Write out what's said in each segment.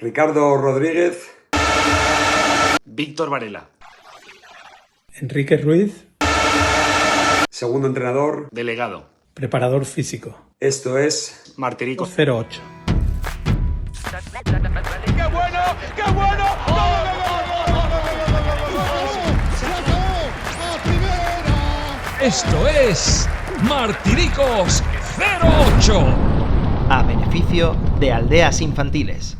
Ricardo Rodríguez. Víctor Varela. Enrique Ruiz. Segundo entrenador. Delegado. Preparador físico. Esto es Martiricos 08. ¡Qué bueno! ¡Qué bueno! Esto es Martiricos 08. A beneficio de Aldeas Infantiles.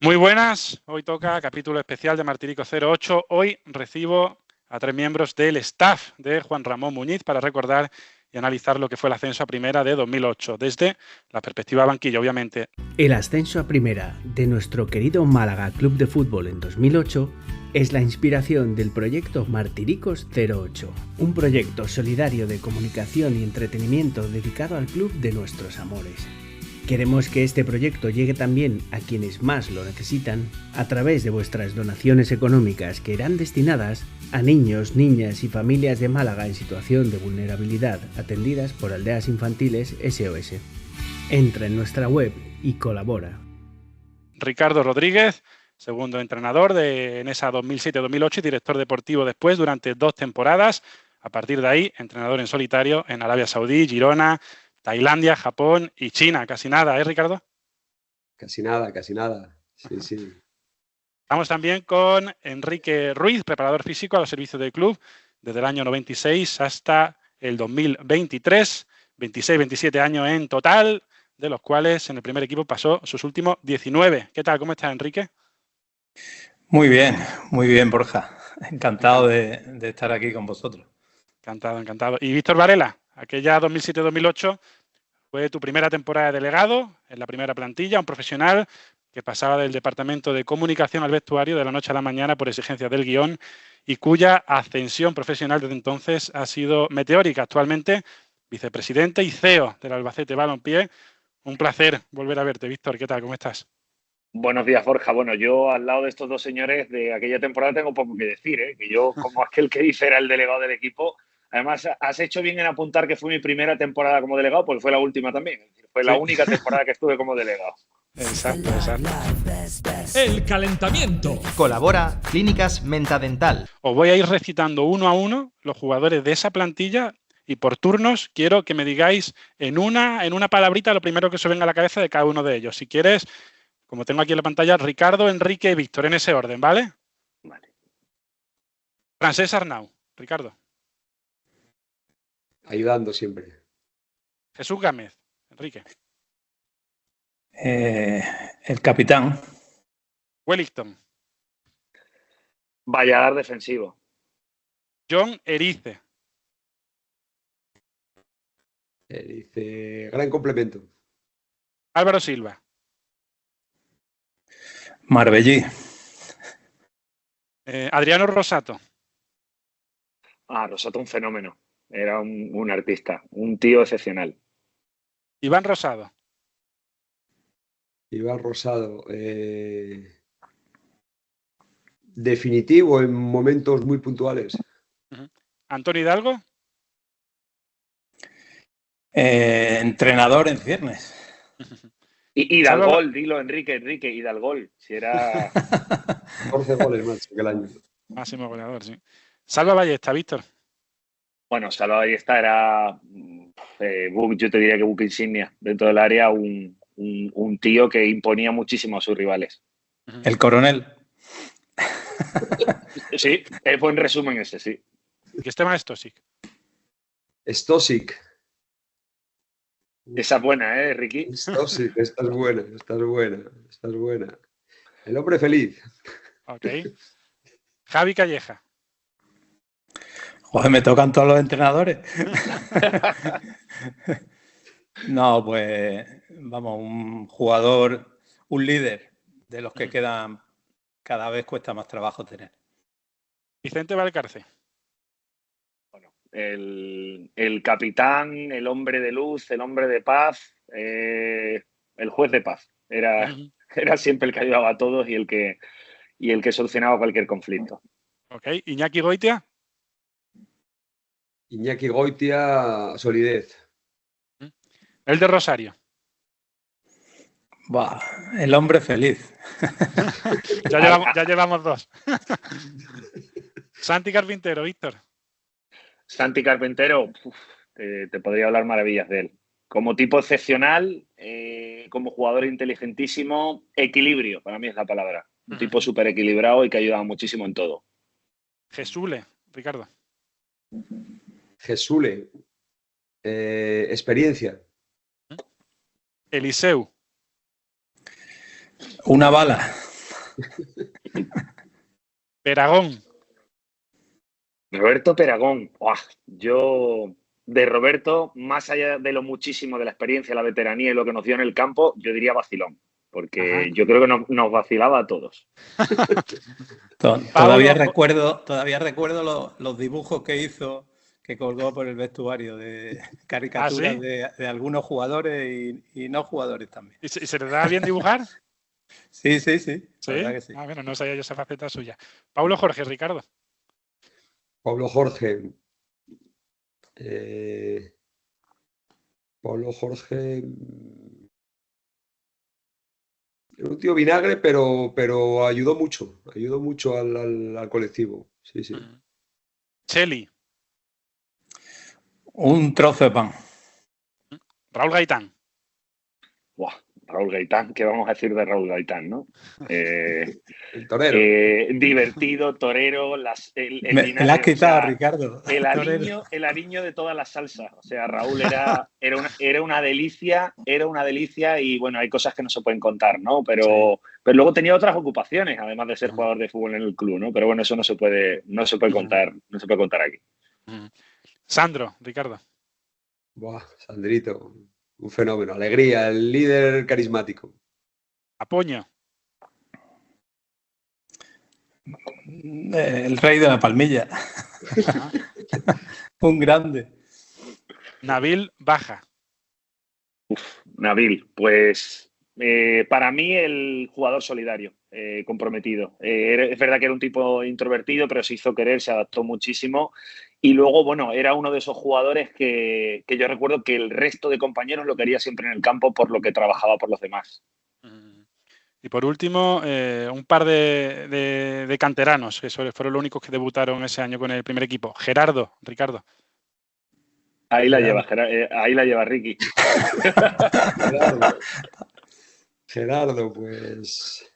Muy buenas, hoy toca capítulo especial de Martiricos 08. Hoy recibo a 3 miembros del staff de Juan Ramón Muñiz para recordar y analizar lo que fue el ascenso a primera de 2008, desde la perspectiva banquillo, obviamente. El ascenso a primera de nuestro querido Málaga Club de Fútbol en 2008 es la inspiración del proyecto Martiricos 08, un proyecto solidario de comunicación y entretenimiento dedicado al club de nuestros amores. Queremos que este proyecto llegue también a quienes más lo necesitan a través de vuestras donaciones económicas que irán destinadas a niños, niñas y familias de Málaga en situación de vulnerabilidad atendidas por Aldeas Infantiles SOS. Entra en nuestra web y colabora. Ricardo Rodríguez, segundo entrenador en esa 2007-2008 y director deportivo después durante 2 temporadas. A partir de ahí, entrenador en solitario en Arabia Saudí, Girona, Tailandia, Japón y China. Casi nada, ¿eh, Ricardo? Casi nada, casi nada. Sí. Estamos también con Enrique Ruiz, preparador físico a los servicios del club desde el año 96 hasta el 2023. 26-27 años en total, de los cuales en el primer equipo pasó sus últimos 19. ¿Qué tal? ¿Cómo estás, Enrique? Muy bien, Borja. Encantado de estar aquí con vosotros. Encantado. Y Víctor Varela, aquella 2007-2008 fue tu primera temporada de delegado en la primera plantilla, un profesional que pasaba del departamento de comunicación al vestuario de la noche a la mañana por exigencias del guión y cuya ascensión profesional desde entonces ha sido meteórica. Actualmente vicepresidente y CEO del Albacete Balompié. Un placer volver a verte, Víctor. ¿Qué tal? ¿Cómo estás? Buenos días, Borja. Bueno, yo al lado de estos dos señores de aquella temporada tengo poco que decir, ¿eh? Que yo, como aquel que dice, era el delegado del equipo. Además, has hecho bien en apuntar que fue mi primera temporada como delegado, porque fue la última también. Es decir, fue la única temporada que estuve como delegado. Exacto. El calentamiento. Colabora Clínicas Mentadental. Os voy a ir recitando uno a uno los jugadores de esa plantilla y por turnos quiero que me digáis en una palabrita lo primero que os venga a la cabeza de cada uno de ellos. Si quieres, como tengo aquí en la pantalla, Ricardo, Enrique y Víctor, en ese orden, ¿vale? Vale. Francesc Arnau. Ricardo. ayudando siempre. Jesús Gámez. Enrique. El capitán. Wellington. Valladar defensivo. John Erice. Dice, gran complemento. Álvaro Silva. Marbellí. Adriano Rosato. Rosato, un fenómeno. Era un artista, un tío excepcional. Iván Rosado. Iván Rosado. Definitivo en momentos muy puntuales. Antonio Hidalgo. Entrenador en ciernes. Hidalgol, dilo, Enrique, Hidalgol. Si era 14 goles más que el año. Máximo goleador, sí. Salva Ballesta, Víctor. Bueno, Salva Ballesta era, yo te diría que buque insignia dentro del área, un tío que imponía muchísimo a sus rivales. El coronel. Sí, buen resumen ese, sí. ¿Qué Esteban Stosic? Stosic. Esa es buena, Ricky? Stosic, esta es buena. El hombre feliz. Ok. Javi Calleja. Joder, me tocan todos los entrenadores. No, pues vamos, un jugador, un líder de los que quedan, cada vez cuesta más trabajo tener. Vicente Valcarce. Bueno, el capitán, el hombre de luz, el hombre de paz, el juez de paz. Era siempre el que ayudaba a todos y el que solucionaba cualquier conflicto. Ok. Iñaki Goitia. Iñaki Goitia, solidez. El de Rosario. Buah, el hombre feliz. Ya llevamos 2. Santi Carpintero, Víctor. Santi Carpintero, te podría hablar maravillas de él. Como tipo excepcional, como jugador inteligentísimo, equilibrio, para mí es la palabra. Un tipo súper equilibrado y que ayuda muchísimo en todo. Jesule, Ricardo. Jesule. Experiencia. Eliseu. Una bala. Peragón. Roberto Peragón. ¡Uah! Yo, de Roberto, más allá de lo muchísimo de la experiencia, la veteranía y lo que nos dio en el campo, yo diría vacilón. Porque yo creo que nos vacilaba a todos. Todavía recuerdo los dibujos que hizo, que colgó por el vestuario, de caricaturas de algunos jugadores y no jugadores también. ¿Y se le da bien dibujar? Sí. ¿Sí? La verdad que sí. Bueno, no sabía yo esa faceta suya. Paulo Jorge, Ricardo. Pablo Jorge. Pablo Jorge. Era un tío vinagre, pero ayudó mucho al colectivo. Sí. Cheli. Un trozo de pan. Raúl Gaitán. Buah, Raúl Gaitán, ¿qué vamos a decir de Raúl Gaitán, no? El torero. Divertido, torero, el Me la has quitado, o sea, Ricardo. El ariño de todas las salsas. O sea, Raúl era una delicia, y bueno, hay cosas que no se pueden contar, ¿no? Pero luego tenía otras ocupaciones, además de ser jugador de fútbol en el club, ¿no? Pero bueno, eso no se puede contar, no se puede contar aquí. Sandro, Ricardo. Buah, Sandrito. Un fenómeno. Alegría, el líder carismático. Apoño. El rey de la palmilla. Un grande. Nabil Baja. Nabil, pues para mí el jugador solidario, comprometido. Es verdad que era un tipo introvertido, pero se hizo querer, se adaptó muchísimo. Y luego, bueno, era uno de esos jugadores que yo recuerdo que el resto de compañeros lo quería siempre en el campo por lo que trabajaba por los demás. Y por último, un par de canteranos, que fueron los únicos que debutaron ese año con el primer equipo. Gerardo, Ricardo. Ahí la lleva Ricky. Gerardo, pues...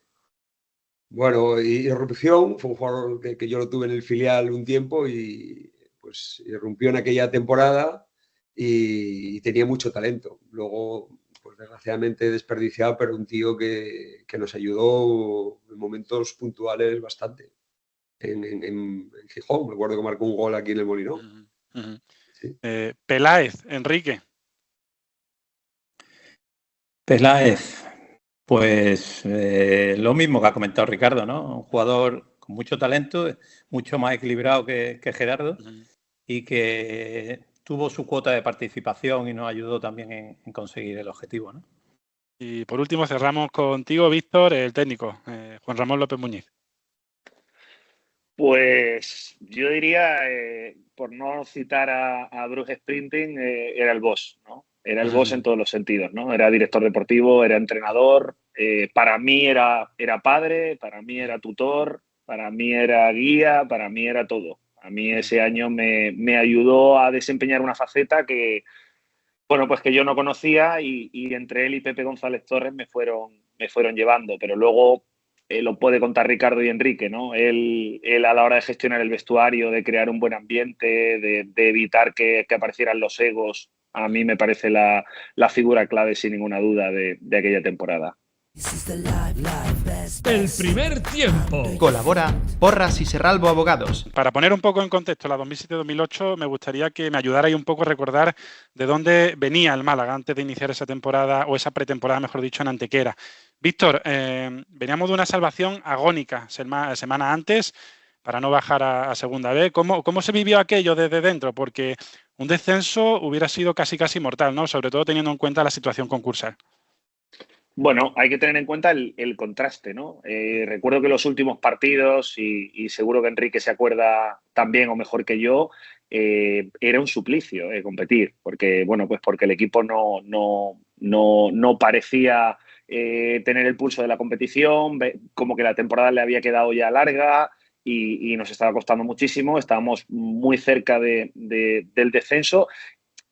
Bueno, irrupción, fue un jugador que yo lo tuve en el filial un tiempo y pues irrumpió en aquella temporada y tenía mucho talento. Luego, pues desgraciadamente desperdiciado, pero un tío que nos ayudó en momentos puntuales bastante. En Gijón, me acuerdo que marcó un gol aquí en el Molinón. Sí. Peláez, Enrique. Peláez, pues lo mismo que ha comentado Ricardo, ¿no? Un jugador con mucho talento, mucho más equilibrado que Gerardo y que tuvo su cuota de participación y nos ayudó también en conseguir el objetivo, ¿no? Y por último cerramos contigo, Víctor, el técnico, Juan Ramón López Muñiz. Pues yo diría, por no citar a Bruce Sprinting, era el boss, ¿no? Era el boss en todos los sentidos, ¿no? Era director deportivo, era entrenador, para mí era padre, para mí era tutor, para mí era guía, para mí era todo. A mí ese año me ayudó a desempeñar una faceta que, bueno, pues que yo no conocía y entre él y Pepe González Torres me fueron llevando, pero luego lo puede contar Ricardo y Enrique, ¿no? Él a la hora de gestionar el vestuario, de crear un buen ambiente, de evitar que aparecieran los egos, a mí me parece la figura clave, sin ninguna duda, de aquella temporada. El primer tiempo. Colabora Porras y Serralbo Abogados. Para poner un poco en contexto la 2007-2008, me gustaría que me ayudara un poco a recordar de dónde venía el Málaga antes de iniciar esa temporada, o esa pretemporada, mejor dicho, en Antequera. Víctor, veníamos de una salvación agónica semana antes para no bajar a segunda B. ¿Cómo se vivió aquello desde dentro? Porque un descenso hubiera sido casi mortal, ¿no? Sobre todo teniendo en cuenta la situación concursal. Bueno, hay que tener en cuenta el contraste, ¿no? Recuerdo que los últimos partidos, y seguro que Enrique se acuerda también o mejor que yo, era un suplicio competir, porque, bueno, pues porque el equipo no parecía tener el pulso de la competición, como que la temporada le había quedado ya larga y nos estaba costando muchísimo, estábamos muy cerca del descenso.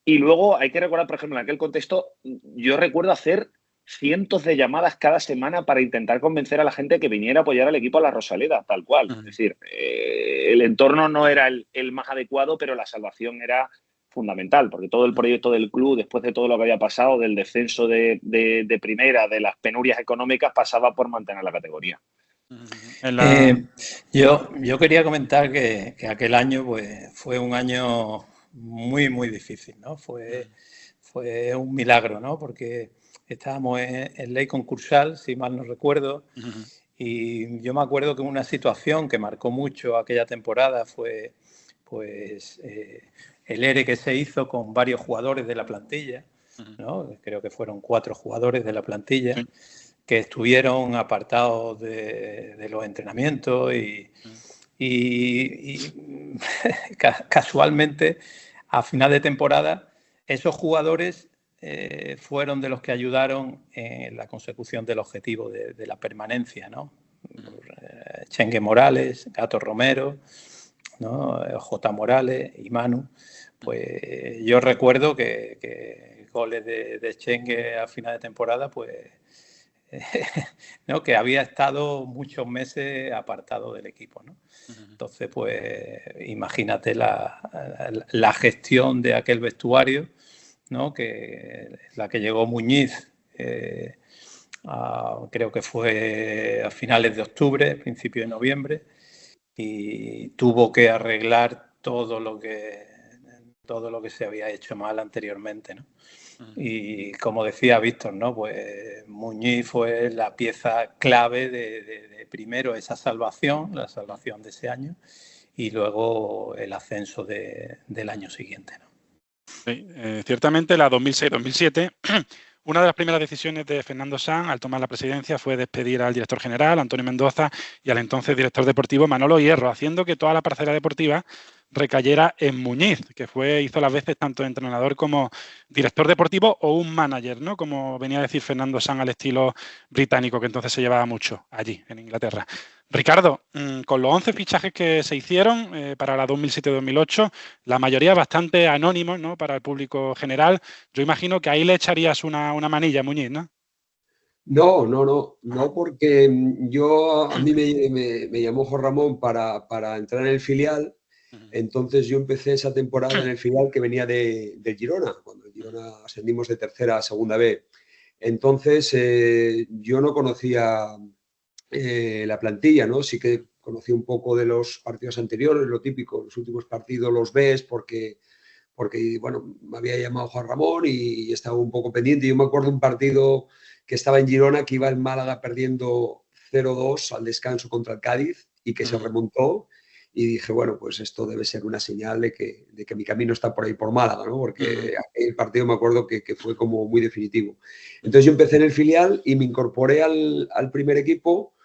Y luego hay que recordar, por ejemplo, en aquel contexto, yo recuerdo hacer cientos de llamadas cada semana para intentar convencer a la gente que viniera a apoyar al equipo a la Rosaleda, tal cual. Es decir, el entorno no era el más adecuado, pero la salvación era fundamental, porque todo el proyecto del club, después de todo lo que había pasado, del descenso de primera, de las penurias económicas, pasaba por mantener la categoría. Yo quería comentar que aquel año pues, fue un año muy, muy difícil, ¿no? Fue un milagro, ¿no? Porque estábamos en ley concursal, si mal no recuerdo, y yo me acuerdo que una situación que marcó mucho aquella temporada fue pues el ERE que se hizo con varios jugadores de la plantilla, ¿no? Creo que fueron 4 jugadores de la plantilla que estuvieron apartados de los entrenamientos y casualmente a final de temporada esos jugadores fueron de los que ayudaron en la consecución del objetivo de la permanencia, ¿no? Chengue Morales, Gato Romero, ¿no? J. Morales y Manu. Pues yo recuerdo que goles de Chengue a final de temporada, pues ¿no? Que había estado muchos meses apartado del equipo, ¿no? Entonces, pues imagínate la gestión de aquel vestuario, ¿no? Que la que llegó Muñiz, creo que fue a finales de octubre, principio de noviembre, y tuvo que arreglar todo lo que se había hecho mal anteriormente, ¿no? Y como decía Víctor, ¿no? Pues Muñiz fue la pieza clave de primero esa salvación, la salvación de ese año, y luego el ascenso del año siguiente, ¿no? Sí, ciertamente la 2006-2007, una de las primeras decisiones de Fernando Sanz al tomar la presidencia fue despedir al director general, Antonio Mendoza, y al entonces director deportivo, Manolo Hierro, haciendo que toda la parcela deportiva recayera en Muñiz, que hizo las veces tanto entrenador como director deportivo o un manager, ¿no? Como venía a decir Fernando Sanz al estilo británico, que entonces se llevaba mucho allí, en Inglaterra. Ricardo, con los 11 fichajes que se hicieron para la 2007-2008, la mayoría bastante anónimos, ¿no? Para el público general, yo imagino que ahí le echarías una manilla a Muñiz, ¿no? No, porque a mí me llamó Juan Ramón para entrar en el filial. Entonces yo empecé esa temporada en el filial que venía de Girona, cuando el Girona ascendimos de tercera a segunda B. Entonces yo no conocía la plantilla, ¿no? Sí que conocí un poco de los partidos anteriores, lo típico, los últimos partidos los ves porque bueno, me había llamado Juan Ramón y estaba un poco pendiente. Yo me acuerdo de un partido que estaba en Girona, que iba el Málaga perdiendo 0-2 al descanso contra el Cádiz y que se remontó. Y dije, bueno, pues esto debe ser una señal de que mi camino está por ahí, por Málaga, ¿no? Porque el partido me acuerdo que fue como muy definitivo. Entonces yo empecé en el filial y me incorporé al primer equipo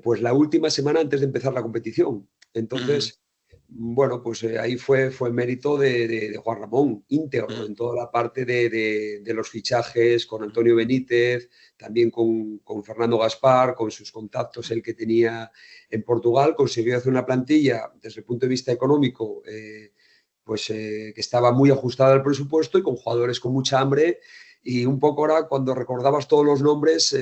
pues la última semana antes de empezar la competición. Entonces, bueno, pues ahí fue mérito de Juan Ramón, íntegro, en toda la parte de los fichajes, con Antonio Benítez, también con Fernando Gaspar, con sus contactos el que tenía en Portugal, consiguió hacer una plantilla desde el punto de vista económico que estaba muy ajustada al presupuesto y con jugadores con mucha hambre. Y un poco ahora, cuando recordabas todos los nombres,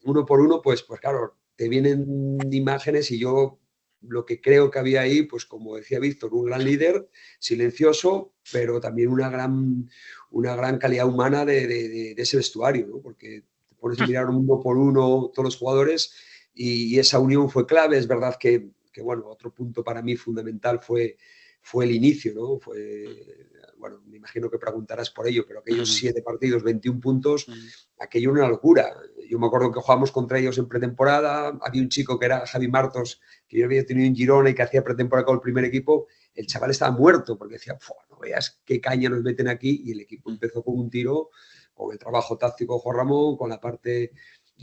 uno por uno, pues claro, te vienen imágenes y yo lo que creo que había ahí, pues como decía Víctor, un gran líder, silencioso, pero también una gran calidad humana de ese vestuario, ¿no? Porque te pones a mirar uno por uno todos los jugadores y esa unión fue clave. Es verdad que bueno, otro punto para mí fundamental fue el inicio, ¿no? Bueno, me imagino que preguntarás por ello, pero aquellos 7 partidos, 21 puntos, aquello era una locura. Yo me acuerdo que jugábamos contra ellos en pretemporada, había un chico que era Javi Martos, que yo había tenido en Girona y que hacía pretemporada con el primer equipo, el chaval estaba muerto porque decía, no veas qué caña nos meten aquí, y el equipo empezó con un tiro, con el trabajo táctico de Juan Ramón, con la parte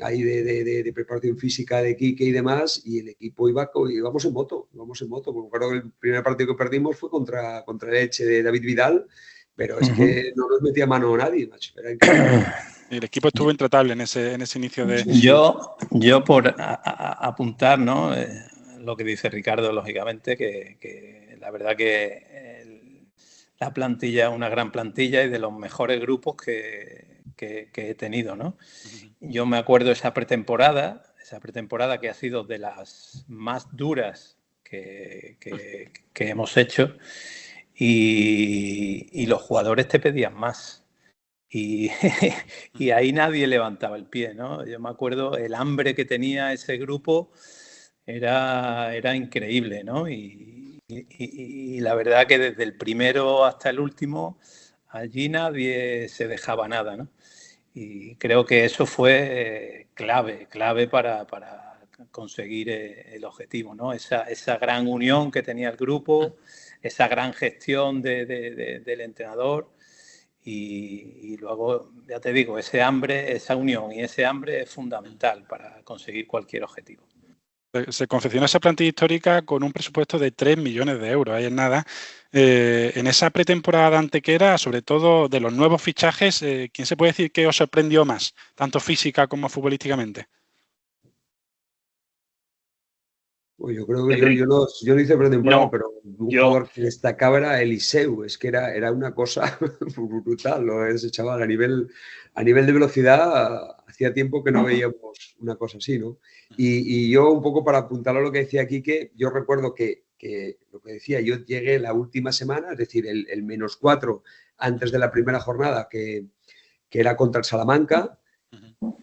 ahí de preparación física de Quique y demás, y el equipo íbamos en moto. Me acuerdo que el primer partido que perdimos fue contra el Elche de David Vidal, pero es que no nos metía mano a nadie, macho. Era increíble. El equipo estuvo intratable en ese inicio de... Yo por apuntar, ¿no? Lo que dice Ricardo, lógicamente, que la verdad que la plantilla es una gran plantilla y de los mejores grupos que he tenido, ¿no? Yo me acuerdo esa pretemporada que ha sido de las más duras que hemos hecho, y los jugadores te pedían más. Y ahí nadie levantaba el pie, ¿no? Yo me acuerdo el hambre que tenía ese grupo era increíble, ¿no? Y la verdad que desde el primero hasta el último allí nadie se dejaba nada, ¿no? Y creo que eso fue clave para conseguir el objetivo, ¿no? Esa gran unión que tenía el grupo, esa gran gestión del entrenador. Y luego, ya te digo, esa unión y ese hambre es fundamental para conseguir cualquier objetivo. Se confeccionó esa plantilla histórica con un presupuesto de 3 millones de euros, ahí es nada. En esa pretemporada de Antequera, sobre todo de los nuevos fichajes, ¿quién se puede decir que os sorprendió más, tanto física como futbolísticamente? Pues yo creo que yo no hice pretemporada, pero un jugador que destacaba era Eliseu. Es que era una cosa brutal, ¿no? Ese chaval a nivel de velocidad hacía tiempo que no veíamos una cosa así, ¿no? Y yo un poco para apuntar a lo que decía Quique, yo recuerdo que lo que decía, yo llegué la última semana, es decir, el -4 antes de la primera jornada, que era contra el Salamanca.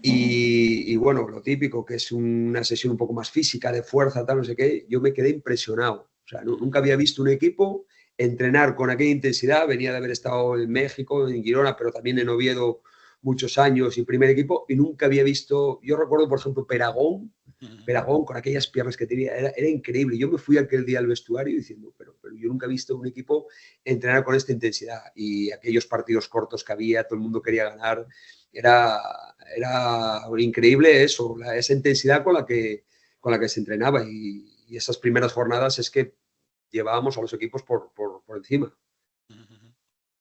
Y bueno, lo típico, que es una sesión un poco más física, de fuerza, tal, no sé qué, yo me quedé impresionado. O sea, nunca había visto un equipo entrenar con aquella intensidad. Venía de haber estado en México, en Girona, pero también en Oviedo muchos años y primer equipo, y nunca había visto, yo recuerdo, por ejemplo, Peragón con aquellas piernas que tenía, era increíble. Yo me fui aquel día al vestuario diciendo, pero yo nunca he visto un equipo entrenar con esta intensidad, y aquellos partidos cortos que había, todo el mundo quería ganar. Era increíble eso, esa intensidad con la que se entrenaba, y esas primeras jornadas es que llevábamos a los equipos por encima.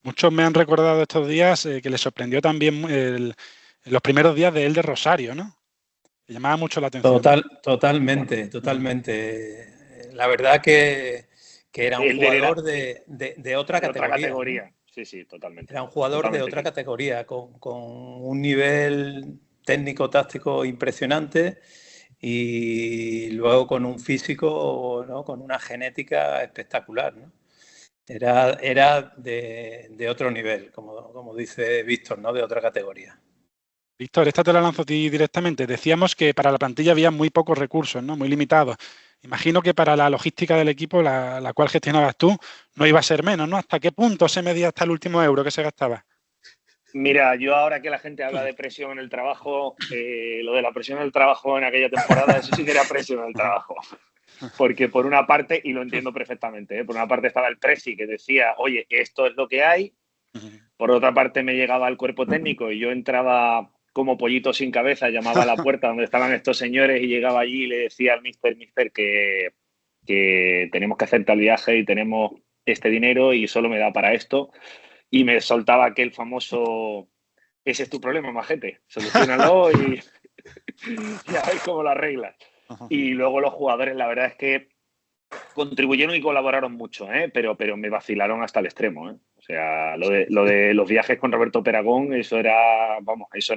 Muchos me han recordado estos días que les sorprendió también los primeros días de Elder Rosario, ¿no? Me llamaba mucho la atención. Totalmente. La verdad que era un jugador de otra categoría. Sí, totalmente. Era un jugador de otra categoría, con un nivel técnico-táctico impresionante, y luego con un físico, ¿no? Con una genética espectacular, ¿no? Era de otro nivel, como dice Víctor, ¿no? De otra categoría. Víctor, esta te la lanzo a ti directamente. Decíamos que para la plantilla había muy pocos recursos, ¿no? Muy limitados. Imagino que para la logística del equipo, la cual gestionabas tú, no iba a ser menos, ¿no? ¿Hasta qué punto se medía hasta el último euro que se gastaba? Mira, yo ahora que la gente habla de presión en el trabajo, lo de la presión en el trabajo en aquella temporada, eso sí que era presión en el trabajo. Porque por una parte, y lo entiendo perfectamente, por una parte estaba el presi que decía, oye, esto es lo que hay. Por otra parte me llegaba el cuerpo técnico y yo entraba como pollito sin cabeza, llamaba a la puerta donde estaban estos señores y llegaba allí y le decía al mister que tenemos que hacer tal viaje y tenemos este dinero y solo me da para esto. Y me soltaba aquel famoso, ese es tu problema, majete, solucionalo y a ver cómo lo arreglas. Y luego los jugadores, la verdad es que contribuyeron y colaboraron mucho, pero me vacilaron hasta el extremo. O sea, lo de los viajes con Roberto Peragón, eso era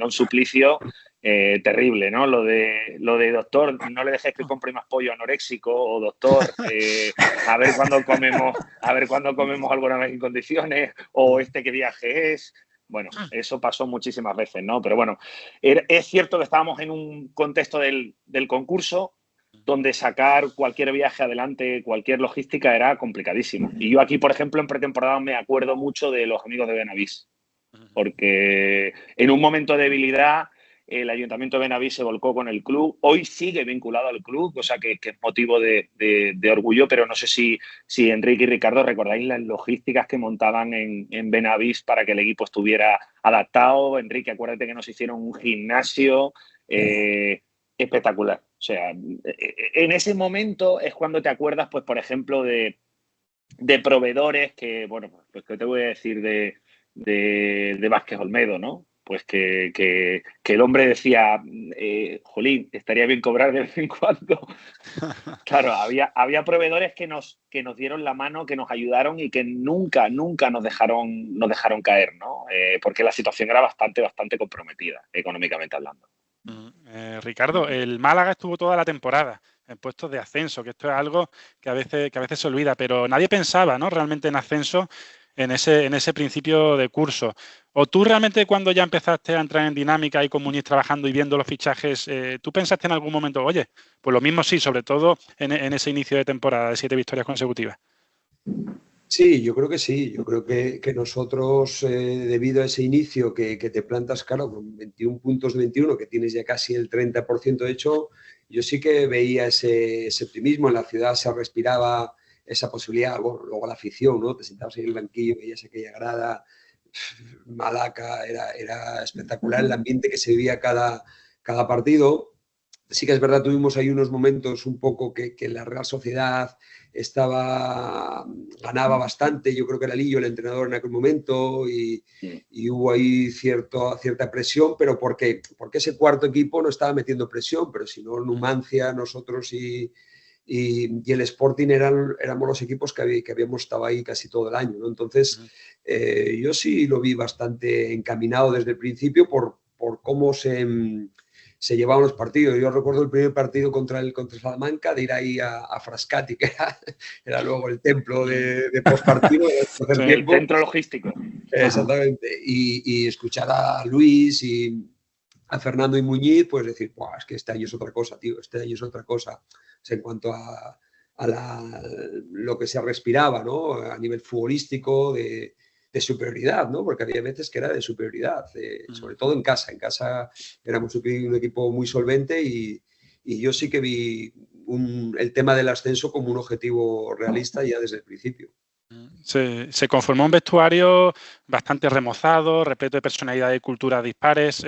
un suplicio terrible, ¿no? Lo de doctor, no le dejes que compre más pollo anoréxico, o doctor, a ver cuándo comemos alguna vez en condiciones, o qué viaje es. Bueno, eso pasó muchísimas veces, ¿no? Pero bueno, es cierto que estábamos en un contexto del concurso donde sacar cualquier viaje adelante, cualquier logística era complicadísimo. Y yo aquí, por ejemplo, en pretemporada me acuerdo mucho de los amigos de Benavís, porque en un momento de debilidad el Ayuntamiento de Benavís se volcó con el club. Hoy sigue vinculado al club, cosa que es motivo de orgullo, pero no sé si Enrique y Ricardo recordáis las logísticas que montaban en Benavís para que el equipo estuviera adaptado. Enrique, acuérdate que nos hicieron un gimnasio espectacular. O sea, en ese momento es cuando te acuerdas, pues, por ejemplo, de proveedores que, bueno, pues, ¿qué te voy a decir de Vázquez Olmedo, ¿no? pues que el hombre decía, jolín, estaría bien cobrar de vez en cuando. Claro, había proveedores que nos dieron la mano, que nos ayudaron y que nunca nos dejaron caer, ¿no? Porque la situación era bastante comprometida, económicamente hablando. Ricardo, el Málaga estuvo toda la temporada en puestos de ascenso, que esto es algo que a veces se olvida, pero nadie pensaba, ¿no?, realmente en ascenso en ese principio de curso. ¿O tú realmente, cuando ya empezaste a entrar en dinámica y con Muñiz trabajando y viendo los fichajes, tú pensaste en algún momento, oye, pues lo mismo sí, sobre todo en ese inicio de temporada de 7 victorias consecutivas? Sí, yo creo que sí. Yo creo que nosotros, debido a ese inicio que te plantas, claro, con 21 puntos de 21, que tienes ya casi el 30% hecho, yo sí que veía ese optimismo. En la ciudad se respiraba esa posibilidad. Bueno, luego la afición, ¿no? Te sentabas en el banquillo, veías aquella grada, Malaca, era espectacular el ambiente que se vivía cada partido. Sí que es verdad, tuvimos ahí unos momentos un poco que la Real Sociedad ganaba bastante. Yo creo que era Lillo el entrenador en aquel momento y hubo ahí cierta presión, pero porque ese cuarto equipo no estaba metiendo presión, pero si no, Numancia, nosotros y el Sporting éramos los equipos que habíamos estado ahí casi todo el año, ¿no? Entonces, yo sí lo vi bastante encaminado desde el principio por cómo se llevaban los partidos. Yo recuerdo el primer partido contra Salamanca, de ir ahí a Frascati, que era luego el templo de postpartido. El centro logístico. Exactamente. Y escuchar a Luis y a Fernando y Muñiz, pues decir, es que este año es otra cosa, tío, este año es otra cosa. O sea, en cuanto a lo que se respiraba, ¿no? A nivel futbolístico, de superioridad, ¿no? Porque había veces que era de superioridad, sobre todo en casa. En casa éramos un equipo muy solvente y yo sí que vi el tema del ascenso como un objetivo realista ya desde el principio. Se conformó un vestuario bastante remozado, repleto de personalidad y cultura dispares.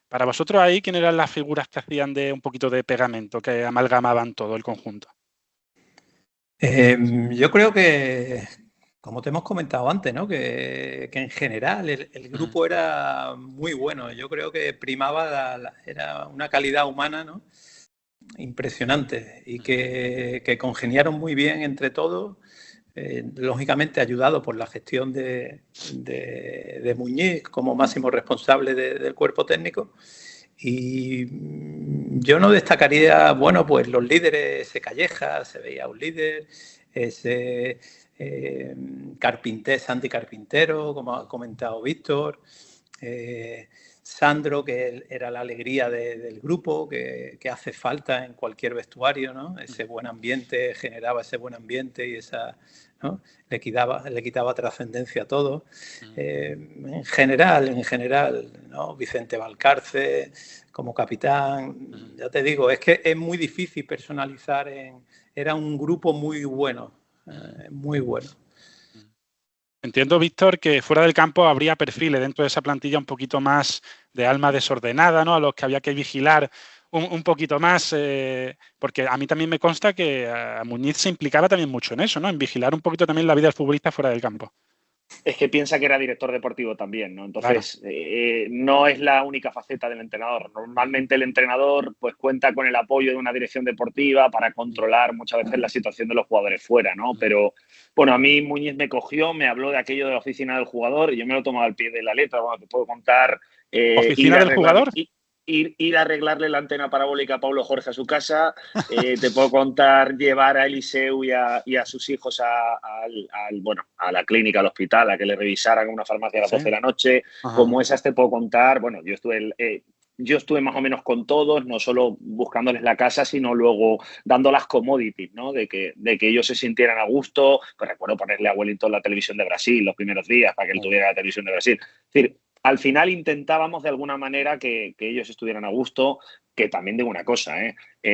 Para vosotros ahí, ¿quién eran las figuras que hacían de un poquito de pegamento, que amalgamaban todo el conjunto? Yo creo que, como te hemos comentado antes, ¿no?, que en general el grupo era muy bueno. Yo creo que primaba era una calidad humana, ¿no?, impresionante, y que congeniaron muy bien entre todos, lógicamente ayudado por la gestión de Muñiz como máximo responsable del cuerpo técnico. Y yo no destacaría, bueno, pues los líderes, ese Calleja, se veía un líder, ese Santi Carpintero, como ha comentado Víctor, Sandro, que era la alegría del grupo, que hace falta en cualquier vestuario, ¿no? Ese buen ambiente, generaba ese buen ambiente y esa, ¿no?, le quitaba trascendencia a todo. En general, ¿no?, Vicente Valcarce como capitán. Ya te digo, es que es muy difícil personalizar. Era un grupo muy bueno, muy bueno. Entiendo, Víctor, que fuera del campo habría perfiles dentro de esa plantilla un poquito más de alma desordenada, ¿no?, a los que había que vigilar un poquito más, porque a mí también me consta que a Muñiz se implicaba también mucho en eso, ¿no?, en vigilar un poquito también la vida del futbolista fuera del campo. Es que piensa que era director deportivo también, ¿no? Entonces, claro, no es la única faceta del entrenador. Normalmente el entrenador pues cuenta con el apoyo de una dirección deportiva para controlar muchas veces la situación de los jugadores fuera, ¿no? Pero, bueno, a mí Muñiz me cogió, me habló de aquello de la oficina del jugador y yo me lo tomaba al pie de la letra. Bueno, te puedo contar... ¿Oficina del jugador? Ir a arreglarle la antena parabólica a Pablo Jorge a su casa, te puedo contar llevar a Eliseu y a sus hijos a la clínica, al hospital, a que le revisaran en una farmacia a las 12 de la noche. Ajá. Como esas te puedo contar, bueno, yo estuve más o menos con todos, no solo buscándoles la casa, sino luego dando las commodities, ¿no? De que ellos se sintieran a gusto. Pues recuerdo ponerle a Wellington la televisión de Brasil los primeros días para que él tuviera la televisión de Brasil. Es decir, al final intentábamos de alguna manera que ellos estuvieran a gusto, que también digo una cosa,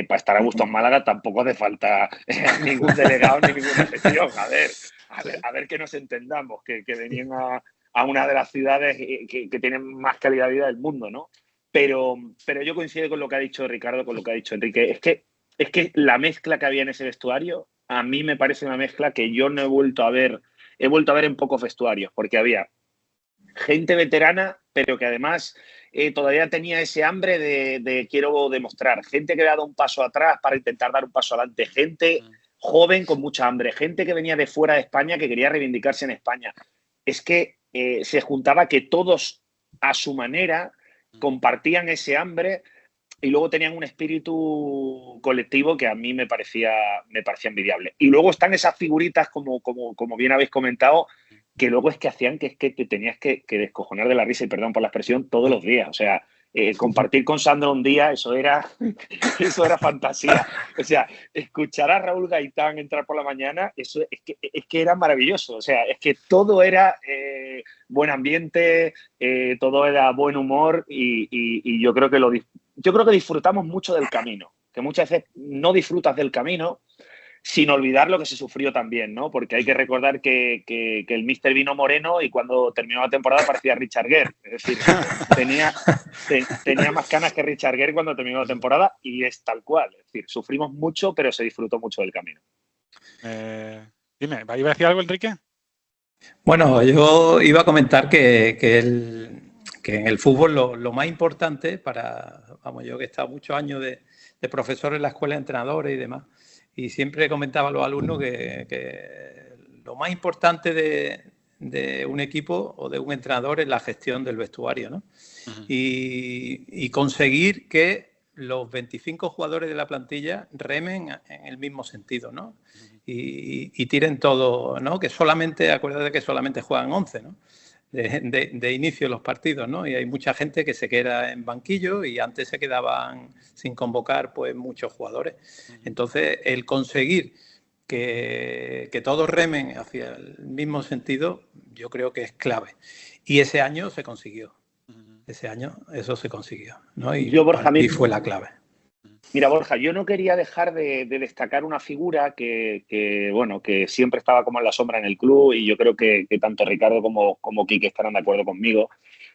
para estar a gusto en Málaga tampoco hace falta ningún delegado ni ninguna gestión. A ver que nos entendamos, que venían a una de las ciudades que tienen más calidad de vida del mundo, ¿no? Pero yo coincido con lo que ha dicho Ricardo, con lo que ha dicho Enrique. Es que la mezcla que había en ese vestuario, a mí me parece una mezcla que yo no he vuelto a ver en pocos vestuarios, porque había gente veterana, pero que además todavía tenía ese hambre de quiero demostrar. Gente que había dado un paso atrás para intentar dar un paso adelante. Gente joven con mucha hambre. Gente que venía de fuera de España que quería reivindicarse en España. Es que se juntaba que todos a su manera compartían ese hambre y luego tenían un espíritu colectivo que a mí me parecía envidiable. Y luego están esas figuritas, como bien habéis comentado, que luego es que hacían que te tenías que descojonar de la risa, y perdón por la expresión, todos los días. O sea, compartir con Sandro un día, eso era fantasía. O sea, escuchar a Raúl Gaitán entrar por la mañana, eso es que era maravilloso. O sea, es que todo era buen ambiente, todo era buen humor y yo creo que disfrutamos mucho del camino, que muchas veces no disfrutas del camino sin olvidar lo que se sufrió también, ¿no? Porque hay que recordar que el míster vino moreno y cuando terminó la temporada parecía Richard Gere. Es decir, tenía más canas que Richard Gere cuando terminó la temporada y es tal cual. Es decir, sufrimos mucho, pero se disfrutó mucho del camino. Dime, ¿iba a decir algo, Enrique? Bueno, yo iba a comentar que en el fútbol lo más importante yo que he estado muchos años de profesor en la escuela de entrenadores y demás, y siempre comentaba a los alumnos que lo más importante de un equipo o de un entrenador es la gestión del vestuario, ¿no? Uh-huh. Y conseguir que los 25 jugadores de la plantilla remen en el mismo sentido, ¿no? Uh-huh. Y tiren todo, ¿no? Acuérdate que solamente juegan 11, ¿no? De inicio los partidos, ¿no? Y hay mucha gente que se queda en banquillo y antes se quedaban sin convocar pues muchos jugadores. Entonces, el conseguir que todos remen hacia el mismo sentido, yo creo que es clave. Y ese año se consiguió. Ese año eso se consiguió, ¿no? Y fue la clave. Mira, Borja, yo no quería dejar de destacar una figura que siempre estaba como en la sombra en el club y yo creo que tanto Ricardo como Quique estarán de acuerdo conmigo.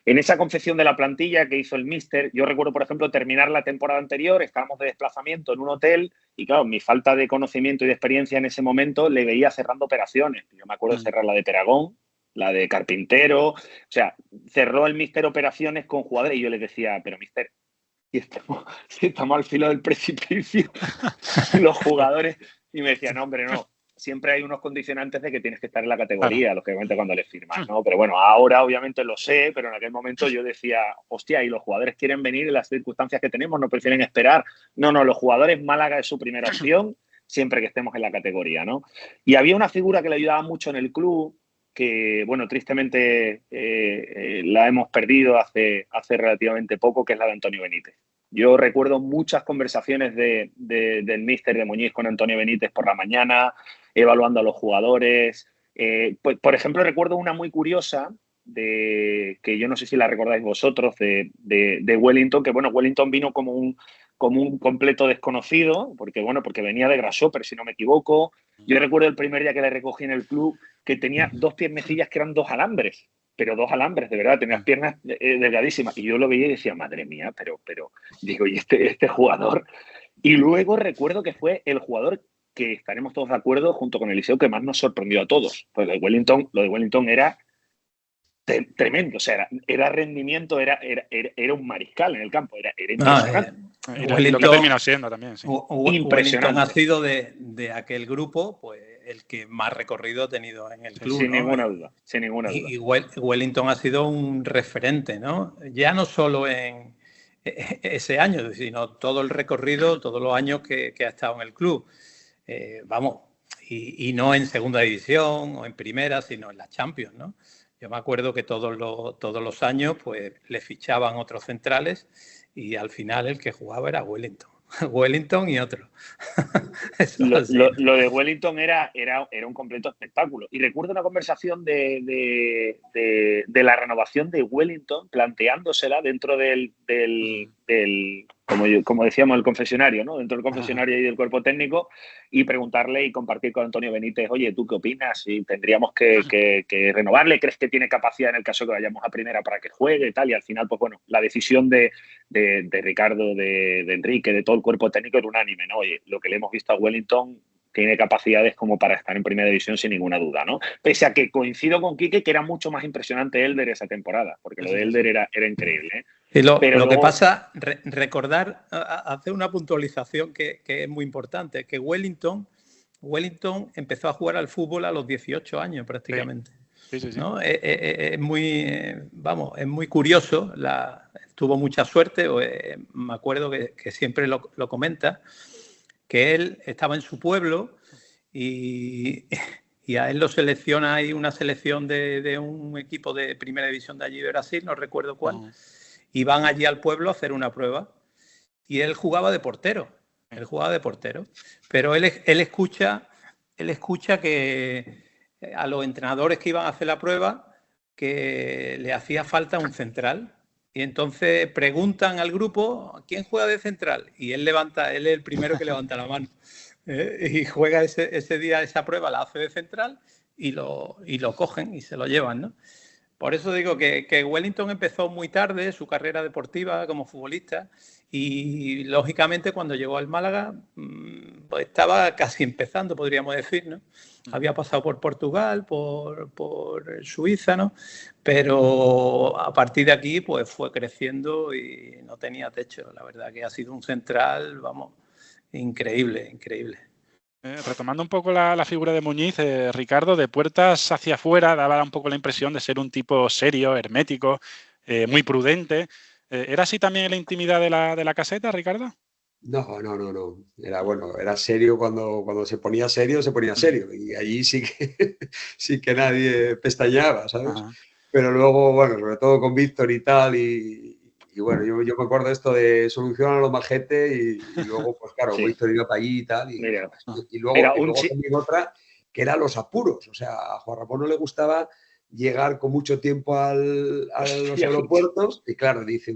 En esa confección de la plantilla que hizo el míster, yo recuerdo, por ejemplo, terminar la temporada anterior, estábamos de desplazamiento en un hotel y, claro, mi falta de conocimiento y de experiencia en ese momento le veía cerrando operaciones. Yo me acuerdo de cerrar la de Peragón, la de Carpintero, o sea, cerró el míster operaciones con jugadores y yo les decía, pero míster, si estamos al filo del precipicio, los jugadores, y me decían, no, hombre, no, siempre hay unos condicionantes de que tienes que estar en la categoría, lógicamente cuando les firmas, ¿no? Pero bueno, ahora obviamente lo sé, pero en aquel momento yo decía, hostia, y los jugadores quieren venir en las circunstancias que tenemos, no prefieren esperar. No, los jugadores, Málaga es su primera opción, siempre que estemos en la categoría, ¿no? Y había una figura que le ayudaba mucho en el club, que, bueno, tristemente la hemos perdido hace relativamente poco, que es la de Antonio Benítez. Yo recuerdo muchas conversaciones del míster de Muñiz con Antonio Benítez por la mañana, evaluando a los jugadores. Pues, por ejemplo, recuerdo una muy curiosa, que yo no sé si la recordáis vosotros, de Wellington, que, bueno, Wellington vino como un completo desconocido, porque venía de Grasshopper, si no me equivoco. Yo recuerdo el primer día que le recogí en el club que tenía 2 piernecillas que eran 2 alambres, pero 2 alambres, de verdad, tenía las piernas delgadísimas. Y yo lo veía y decía, madre mía, pero digo, ¿y este jugador? Y luego recuerdo que fue el jugador que estaremos todos de acuerdo, junto con Eliseo, que más nos sorprendió a todos. Pues lo de Wellington era tremendo, o sea, era rendimiento, era un mariscal en el campo, era impresionante. Y lo que terminó siendo también, sí. Impresionante. Wellington ha sido de aquel grupo, pues el que más recorrido ha tenido en el club. Sin ¿no? ninguna duda, sin ninguna duda. Y Wellington ha sido un referente, ¿no? Ya no solo en ese año, sino todo el recorrido, todos los años que ha estado en el club. Y no en segunda división o en primera, sino en la Champions, ¿no? Yo me acuerdo que todos los años pues le fichaban otros centrales y al final el que jugaba era Wellington. Wellington y otro. Lo de Wellington era un completo espectáculo. Y recuerdo una conversación de la renovación de Wellington, planteándosela dentro del como decíamos, el confesionario, ¿no? Dentro del confesionario y del cuerpo técnico, y preguntarle y compartir con Antonio Benítez, oye, ¿tú qué opinas? Si tendríamos que renovarle, ¿crees que tiene capacidad en el caso que vayamos a primera para que juegue y tal? Y al final, pues bueno, la decisión de Ricardo, de Enrique, de todo el cuerpo técnico era unánime, ¿no? Oye, lo que le hemos visto a Wellington, tiene capacidades como para estar en primera división sin ninguna duda, ¿no? Pese a que coincido con Quique que era mucho más impresionante Elder esa temporada, porque lo de Elder era increíble, ¿eh? Y lo luego... que pasa, recordar, hacer una puntualización que es muy importante, que Wellington empezó a jugar al fútbol a los 18 años prácticamente. Sí. ¿No? Es muy curioso, tuvo mucha suerte, me acuerdo que siempre lo comenta, que él estaba en su pueblo y a él lo selecciona, hay una selección de un equipo de primera división de allí de Brasil, no recuerdo cuál, y van allí al pueblo a hacer una prueba y él jugaba de portero, pero él escucha que a los entrenadores que iban a hacer la prueba que le hacía falta un central y entonces preguntan al grupo ¿quién juega de central? Y él es el primero que levanta la mano y juega ese día esa prueba, la hace de central y lo cogen y se lo llevan, ¿no? Por eso digo que Wellington empezó muy tarde su carrera deportiva como futbolista y lógicamente cuando llegó al Málaga pues estaba casi empezando, podríamos decir, ¿no? Había pasado por Portugal, por Suiza, ¿no? Pero a partir de aquí pues fue creciendo y no tenía techo. La verdad que ha sido un central, vamos, increíble. Retomando un poco la figura de Muñiz, Ricardo, de puertas hacia afuera daba un poco la impresión de ser un tipo serio, hermético, muy prudente. ¿Era así también en la intimidad de la caseta, Ricardo? No. Era serio cuando se ponía serio, y allí sí que nadie pestañeaba, ¿sabes? Ajá. Pero luego, bueno, sobre todo con Víctor y tal, y bueno, yo me acuerdo esto de solucionar los majetes y luego, pues claro, sí. Víctor iba para allí y tal, y luego también otra, que era los apuros, o sea, a Juan Ramón no le gustaba llegar con mucho tiempo a los aeropuertos y claro, dice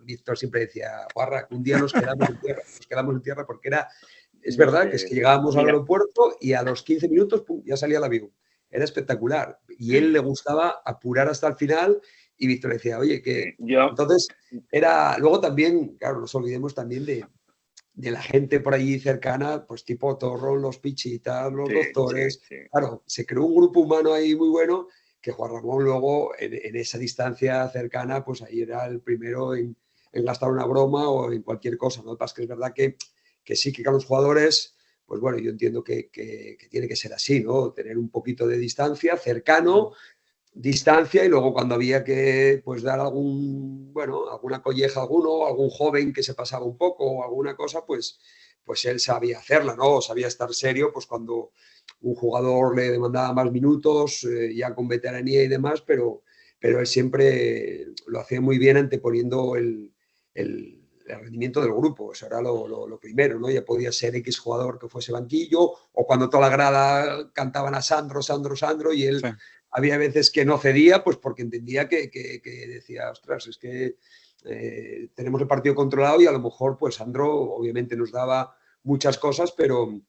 Víctor siempre decía, Juarra, un día nos quedamos en tierra porque es verdad que es que llegábamos al aeropuerto y a los 15 minutos pum, ya salía el avión, era espectacular y él le gustaba apurar hasta el final y Víctor decía, oye, que entonces luego también, claro, no nos olvidemos también de la gente por allí cercana, pues tipo Torro, los Pichitas, los doctores, claro, se creó un grupo humano ahí muy bueno que Juan Ramón luego en esa distancia cercana, pues ahí era el primero en gastar una broma o en cualquier cosa, ¿no? Es que es verdad que sí que con los jugadores, pues bueno, yo entiendo que tiene que ser así, ¿no? Tener un poquito de distancia, cercano, distancia y luego cuando había que pues dar alguna colleja a alguno, algún joven que se pasaba un poco o alguna cosa, pues él sabía hacerla, ¿no? Sabía estar serio, pues cuando un jugador le demandaba más minutos, ya con veteranía y demás, pero él siempre lo hacía muy bien anteponiendo el rendimiento del grupo. Eso era lo primero, ¿no? Ya podía ser X jugador que fuese banquillo o cuando toda la grada cantaban a Sandro y él había veces que no cedía, pues porque entendía que decía, ostras, es que tenemos el partido controlado y a lo mejor pues Sandro obviamente nos daba muchas cosas, pero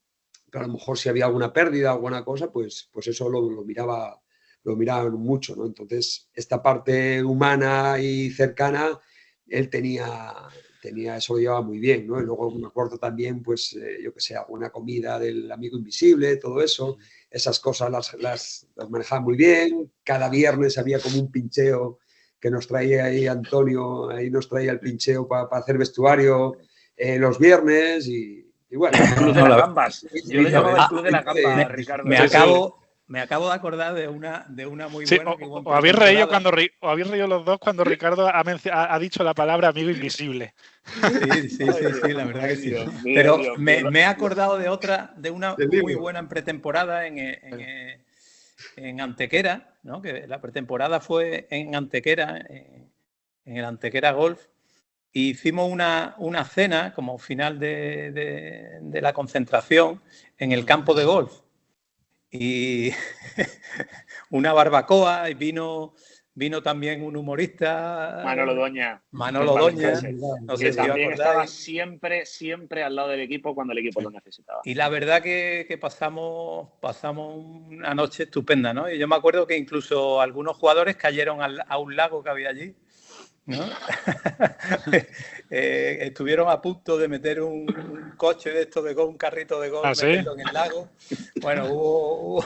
a lo mejor si había alguna pérdida, alguna cosa, pues eso lo miraban mucho, ¿no? Entonces, esta parte humana y cercana, él tenía eso lo llevaba muy bien, ¿no? Y luego me acuerdo también, pues, yo que sé, alguna comida del amigo invisible, todo eso, esas cosas las manejaba muy bien. Cada viernes había como un pincheo que nos traía ahí Antonio, ahí nos traía el pincheo para hacer vestuario los viernes y bueno. El club de las gambas. Yo lo llamaba el club de las gambas, Ricardo. Me acabo de acordar de una muy sí, buena. O habéis reído los dos cuando Ricardo ha dicho la palabra amigo invisible. Sí, la verdad que sí. Pero me he acordado de una muy buena en pretemporada en Antequera, ¿no? Que la pretemporada fue en Antequera, en el Antequera Golf. Y hicimos una cena como final de la concentración en el campo de golf. Y una barbacoa y vino también un humorista. Manolo Doña. No sé que también estaba siempre al lado del equipo cuando el equipo lo necesitaba. Y la verdad que pasamos una noche estupenda, ¿no? Y yo me acuerdo que incluso algunos jugadores cayeron a un lago que había allí. ¿no? Estuvieron a punto de meter un coche de estos de gol, un carrito de gol, meterlo en el lago. Bueno, hubo...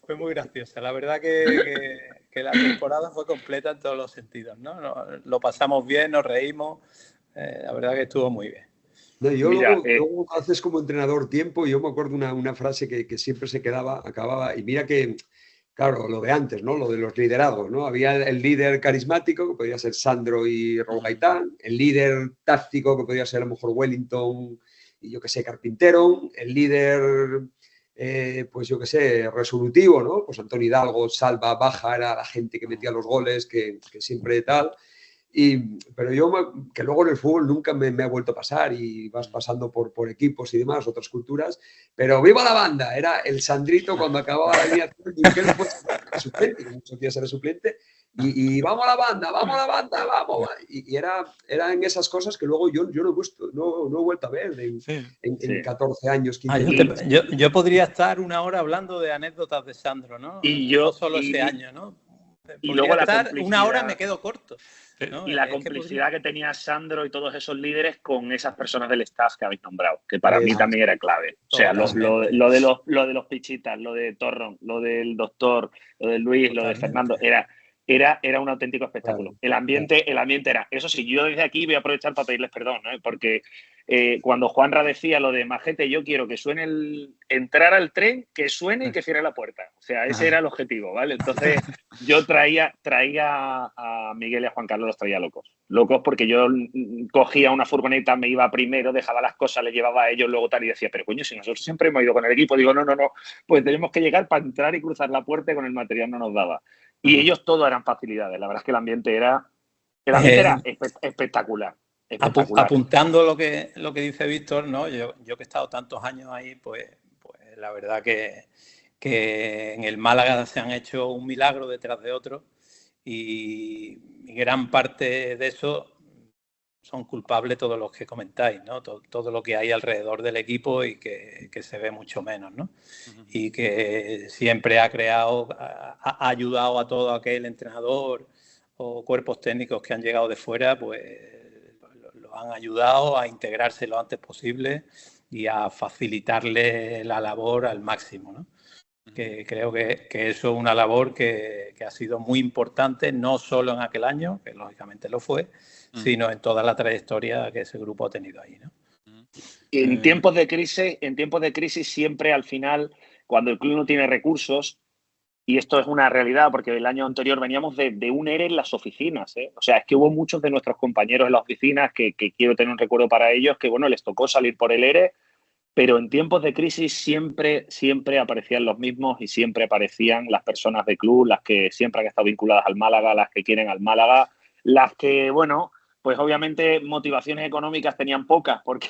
Fue muy graciosa. La verdad que la temporada fue completa en todos los sentidos, ¿no? Lo pasamos bien, nos reímos. La verdad que estuvo muy bien. No, yo luego haces como entrenador tiempo y yo me acuerdo una frase que siempre se acababa, y mira que, claro, lo de antes, ¿no? Lo de los liderados, ¿no? Había el líder carismático, que podía ser Sandro y Raúl Gaitán, el líder táctico, que podía ser a lo mejor Wellington y yo que sé, Carpintero, el líder, pues yo que sé, resolutivo, ¿no? Pues Antonio Hidalgo, Salva, Baja, era la gente que metía los goles, que siempre tal... Pero que luego en el fútbol nunca me ha vuelto a pasar y vas pasando por equipos y demás, otras culturas, pero ¡viva la banda! Era el Sandrito cuando acababa la alineación, y que no fue suplente, que muchos días era suplente, y ¡vamos a la banda, vamos! Y eran esas cosas que luego yo no he vuelto a ver en 14 años, 15 años. Yo podría estar una hora hablando de anécdotas de Sandro, ¿no? No solo ese año, ¿no? Y luego una hora me quedo corto. ¿no? Y la complicidad que tenía Sandro y todos esos líderes con esas personas del staff que habéis nombrado, que para mí también era clave. O sea, lo de los Pichitas, lo de Torron, lo del Doctor, lo de Luis, lo de Fernando, era un auténtico espectáculo. El ambiente era. Eso sí, yo desde aquí voy a aprovechar para pedirles perdón, ¿no? Porque cuando Juanra decía lo de Majete, yo quiero que suene entrar al tren, que suene y que cierre la puerta. O sea, ese era el objetivo, ¿vale? Entonces yo traía a Miguel y a Juan Carlos, los traía locos. Locos porque yo cogía una furgoneta, me iba primero, dejaba las cosas, les llevaba a ellos, luego tal, y decía, pero coño, si nosotros siempre hemos ido con el equipo, digo, no, pues tenemos que llegar para entrar y cruzar la puerta y con el material no nos daba. Y ellos todo eran facilidades. La verdad es que el ambiente era espectacular. Apuntando lo que dice Víctor, ¿no? Yo que he estado tantos años ahí, pues la verdad que en el Málaga se han hecho un milagro detrás de otro y gran parte de eso son culpables todos los que comentáis, ¿no? Todo lo que hay alrededor del equipo y que se ve mucho menos, ¿no? Y que siempre ha ayudado a todo aquel entrenador o cuerpos técnicos que han llegado de fuera, pues lo han ayudado a integrarse lo antes posible y a facilitarle la labor al máximo, ¿no? Que creo que eso es una labor que ha sido muy importante, no solo en aquel año, que lógicamente lo fue, sino en toda la trayectoria que ese grupo ha tenido ahí, ¿no? En tiempos de crisis siempre al final, cuando el club no tiene recursos, y esto es una realidad porque el año anterior veníamos de un ERE en las oficinas, ¿eh? O sea, es que hubo muchos de nuestros compañeros en las oficinas que quiero tener un recuerdo para ellos, que bueno, les tocó salir por el ERE, pero en tiempos de crisis siempre aparecían los mismos y siempre aparecían las personas del club, las que siempre han estado vinculadas al Málaga, las que quieren al Málaga, las que, bueno, pues obviamente motivaciones económicas tenían pocas porque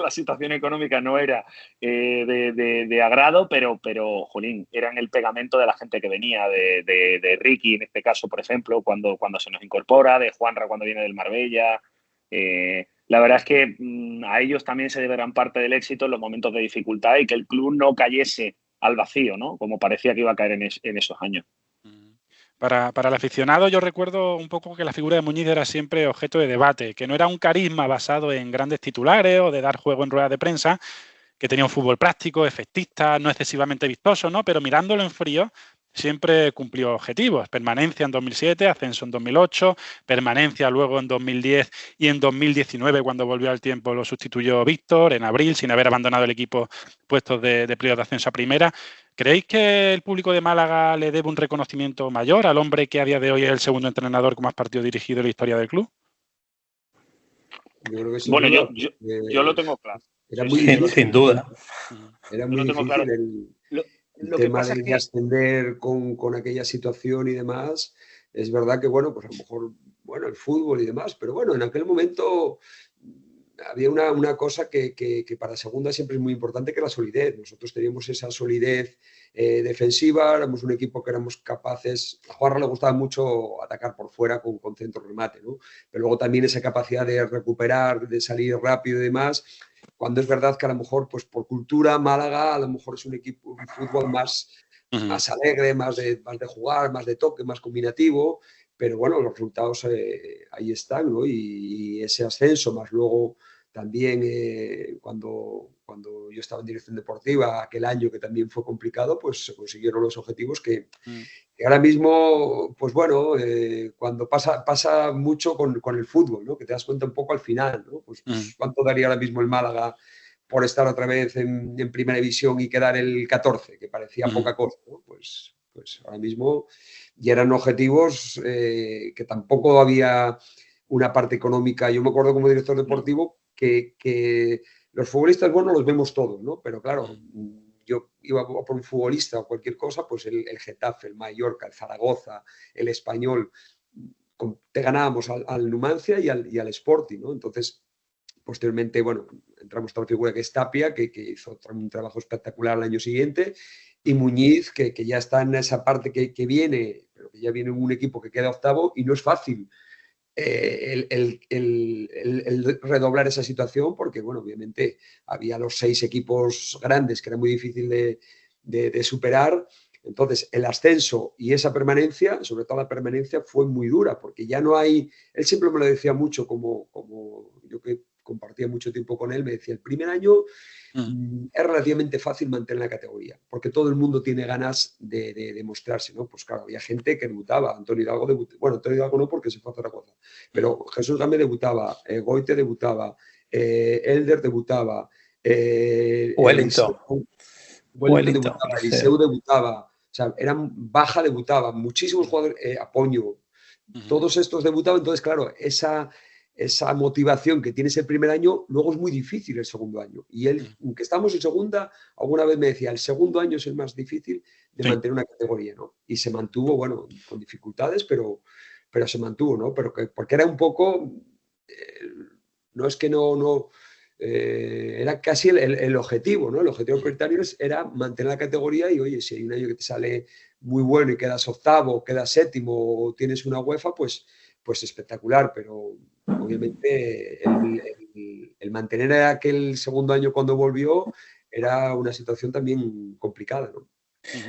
la situación económica no era de agrado, pero, jolín, eran el pegamento de la gente que venía, de Ricky en este caso, por ejemplo, cuando se nos incorpora, de Juanra cuando viene del Marbella. La verdad es que a ellos también se debe gran parte del éxito en los momentos de dificultad y que el club no cayese al vacío, ¿no? Como parecía que iba a caer en esos años. Para el aficionado yo recuerdo un poco que la figura de Muñiz era siempre objeto de debate, que no era un carisma basado en grandes titulares o de dar juego en ruedas de prensa, que tenía un fútbol práctico, efectista, no excesivamente vistoso, ¿no? Pero mirándolo en frío siempre cumplió objetivos. Permanencia en 2007, ascenso en 2008, permanencia luego en 2010 y en 2019 cuando volvió al tiempo lo sustituyó Víctor en abril sin haber abandonado el equipo puestos de playoff de ascenso a primera. ¿Creéis que el público de Málaga le debe un reconocimiento mayor al hombre que a día de hoy es el segundo entrenador con más partidos dirigidos en la historia del club? Yo creo que bueno, yo lo tengo claro. Era muy difícil, sin duda. Era muy difícil claro. el tema de ascender con aquella situación y demás. Es verdad que, bueno, pues a lo mejor, bueno, el fútbol y demás, pero bueno, en aquel momento había una cosa que para segunda siempre es muy importante, que es la solidez. Nosotros teníamos esa solidez defensiva, éramos un equipo que éramos capaces, a Juanra le gustaba mucho atacar por fuera con centro remate, ¿no? Pero luego también esa capacidad de recuperar, de salir rápido y demás, cuando es verdad que a lo mejor, pues por cultura, Málaga a lo mejor es un equipo, un fútbol más alegre, más de jugar, más de toque, más combinativo. pero bueno, los resultados ahí están, ¿no? Y ese ascenso, más luego también cuando yo estaba en dirección deportiva, aquel año que también fue complicado, pues se consiguieron los objetivos que ahora mismo, pues bueno, cuando pasa mucho con el fútbol, ¿no? Que te das cuenta un poco al final, ¿no? Pues cuánto daría ahora mismo el Málaga por estar otra vez en primera división y quedar el 14, que parecía poca cosa, ¿no? Pues ahora mismo ya eran objetivos que tampoco había una parte económica. Yo me acuerdo como director deportivo que los futbolistas, bueno, los vemos todos, ¿no? Pero claro, yo iba por un futbolista o cualquier cosa, pues el Getafe, el Mallorca, el Zaragoza, el Español, te ganábamos al Numancia y al Sporting, ¿no? Entonces, posteriormente, bueno, entramos a otra figura que es Tapia, que hizo un trabajo espectacular el año siguiente, y Muñiz, que ya está en esa parte que viene, pero que ya viene un equipo que queda octavo y no es fácil el redoblar esa situación porque, bueno, obviamente había los 6 equipos grandes que era muy difícil de superar. Entonces, el ascenso y esa permanencia, sobre todo la permanencia, fue muy dura porque ya no hay... Él siempre me lo decía mucho, como yo que compartía mucho tiempo con él, me decía, el primer año es relativamente fácil mantener la categoría, porque todo el mundo tiene ganas de demostrarse, ¿no? Pues claro, había gente que debutaba, Antonio Hidalgo debutaba, bueno, Antonio Hidalgo no porque se fue a Zaragoza, pero Jesús Gámez debutaba, Goite debutaba, Elder debutaba, Wellington debutaba, Eliseu debutaba, o sea, Baja debutaba, muchísimos jugadores, Apoño, todos estos debutaban, entonces claro, esa motivación que tienes el primer año, luego es muy difícil el segundo año. Y él, aunque estamos en segunda, alguna vez me decía, el segundo año es el más difícil de mantener una categoría, ¿no? Y se mantuvo, bueno, con dificultades, pero se mantuvo, ¿no? Porque era un poco, no es que no era casi el objetivo, ¿no? El objetivo prioritario era mantener la categoría y, oye, si hay un año que te sale muy bueno y quedas octavo, quedas séptimo o tienes una UEFA, pues espectacular, pero obviamente el mantener aquel segundo año cuando volvió era una situación también complicada, ¿no?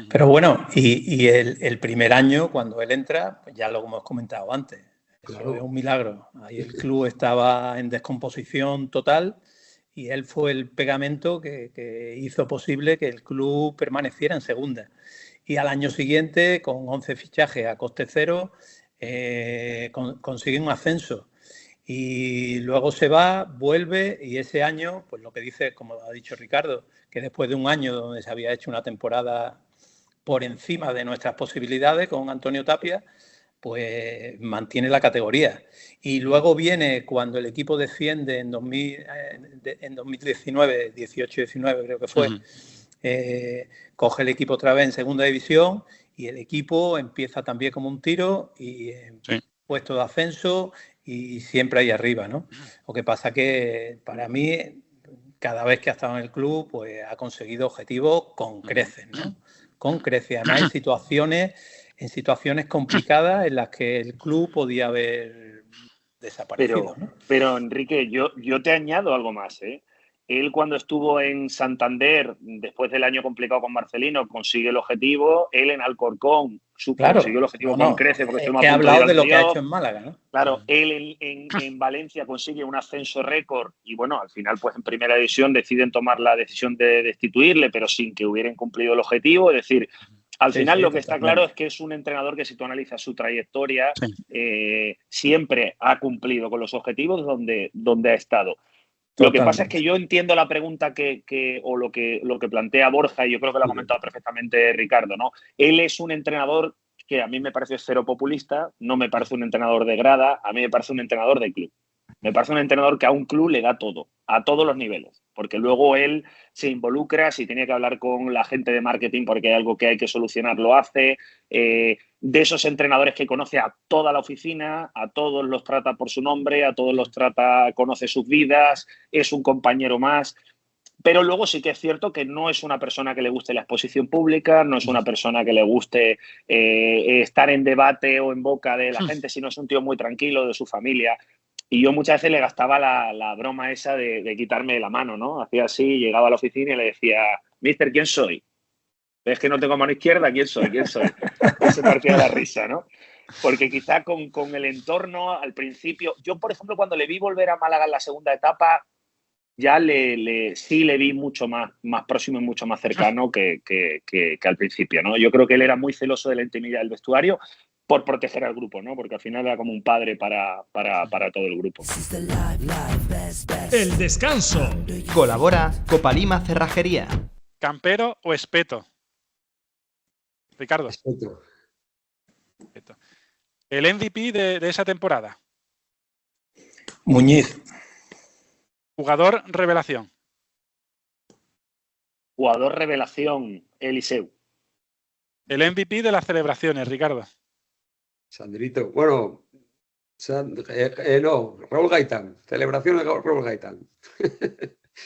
Pero bueno, y el primer año, cuando él entra, pues ya lo hemos comentado antes, claro. Eso es un milagro. Ahí el club estaba en descomposición total y él fue el pegamento que hizo posible que el club permaneciera en segunda. Y al año siguiente, con 11 fichajes a coste cero, consigue un ascenso. Y luego se va, vuelve y ese año, pues lo que dice, como ha dicho Ricardo, que después de un año donde se había hecho una temporada por encima de nuestras posibilidades con Antonio Tapia, pues mantiene la categoría. Y luego viene cuando el equipo desciende en 2019, 18-19 creo que fue, coge el equipo otra vez en segunda división y el equipo empieza también como un tiro y puesto de ascenso y siempre ahí arriba, ¿no? Lo que pasa que para mí, cada vez que ha estado en el club, pues ha conseguido objetivos con creces, ¿no? Con creces. Además, en situaciones complicadas en las que el club podía haber desaparecido, ¿no? Pero Enrique, yo te añado algo más, ¿eh? Él cuando estuvo en Santander, después del año complicado con Marcelino, consigue el objetivo. Él en Alcorcón consiguió el objetivo con creces. Porque he hablado de lo que ha hecho en Málaga, ¿no? Claro, él en Valencia consigue un ascenso récord y bueno, al final pues en primera división deciden tomar la decisión de destituirle, pero sin que hubieran cumplido el objetivo. Es decir, al final lo que está claro es que es un entrenador que si tú analizas su trayectoria, siempre ha cumplido con los objetivos donde ha estado. Lo que pasa es que yo entiendo la pregunta o lo que plantea Borja, y yo creo que lo ha comentado perfectamente Ricardo, ¿no? Él es un entrenador que a mí me parece cero populista, no me parece un entrenador de grada, a mí me parece un entrenador de club. Me parece un entrenador que a un club le da todo, a todos los niveles, porque luego él se involucra, si tiene que hablar con la gente de marketing porque hay algo que hay que solucionar, lo hace. De esos entrenadores que conoce a toda la oficina, a todos los trata por su nombre, a todos los trata, conoce sus vidas, es un compañero más. Pero luego sí que es cierto que no es una persona que le guste la exposición pública, no es una persona que le guste estar en debate o en boca de la gente, sino es un tío muy tranquilo, de su familia. Y yo muchas veces le gastaba la broma esa de quitarme la mano, ¿no? Hacía así, llegaba a la oficina y le decía, mister, ¿quién soy? ¿Ves que no tengo mano izquierda? ¿Quién soy? ¿Quién soy? Y se partía de la risa, ¿no? porque quizá con el entorno al principio, yo por ejemplo cuando le vi volver a Málaga en la segunda etapa, ya sí le vi mucho más próximo y mucho más cercano que al principio, ¿no? Yo creo que él era muy celoso de la intimidad del vestuario por proteger al grupo, ¿no? Porque al final era como un padre para todo el grupo. El descanso. Colabora Copalima Cerrajería. ¿Campero o Espeto? Ricardo. Espeto. El MVP de esa temporada. Muñiz. Jugador revelación. Jugador revelación, Eliseu. El MVP de las celebraciones, Ricardo. Sandrito. Bueno, no, Raúl Gaitán. Celebración de Raúl Gaitán.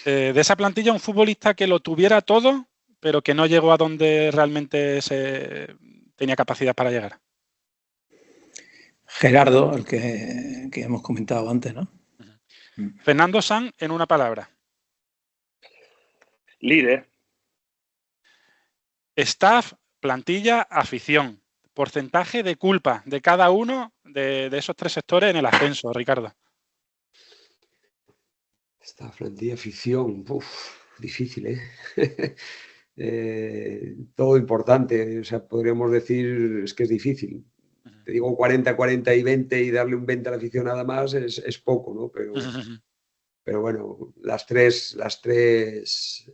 De esa plantilla, un futbolista que lo tuviera todo, pero que no llegó a donde realmente tenía capacidad para llegar. Gerardo, el que hemos comentado antes, ¿no? Fernando Sanz, en una palabra. Líder. Staff, plantilla, afición. Porcentaje de culpa de cada uno de esos tres sectores en el ascenso, Ricardo. Esta plantilla, afición, difícil, todo importante, o sea, podríamos decir, es que es difícil. Te digo 40, 40 y 20 y darle un 20 a la afición nada más es poco, ¿no? Pero bueno, las tres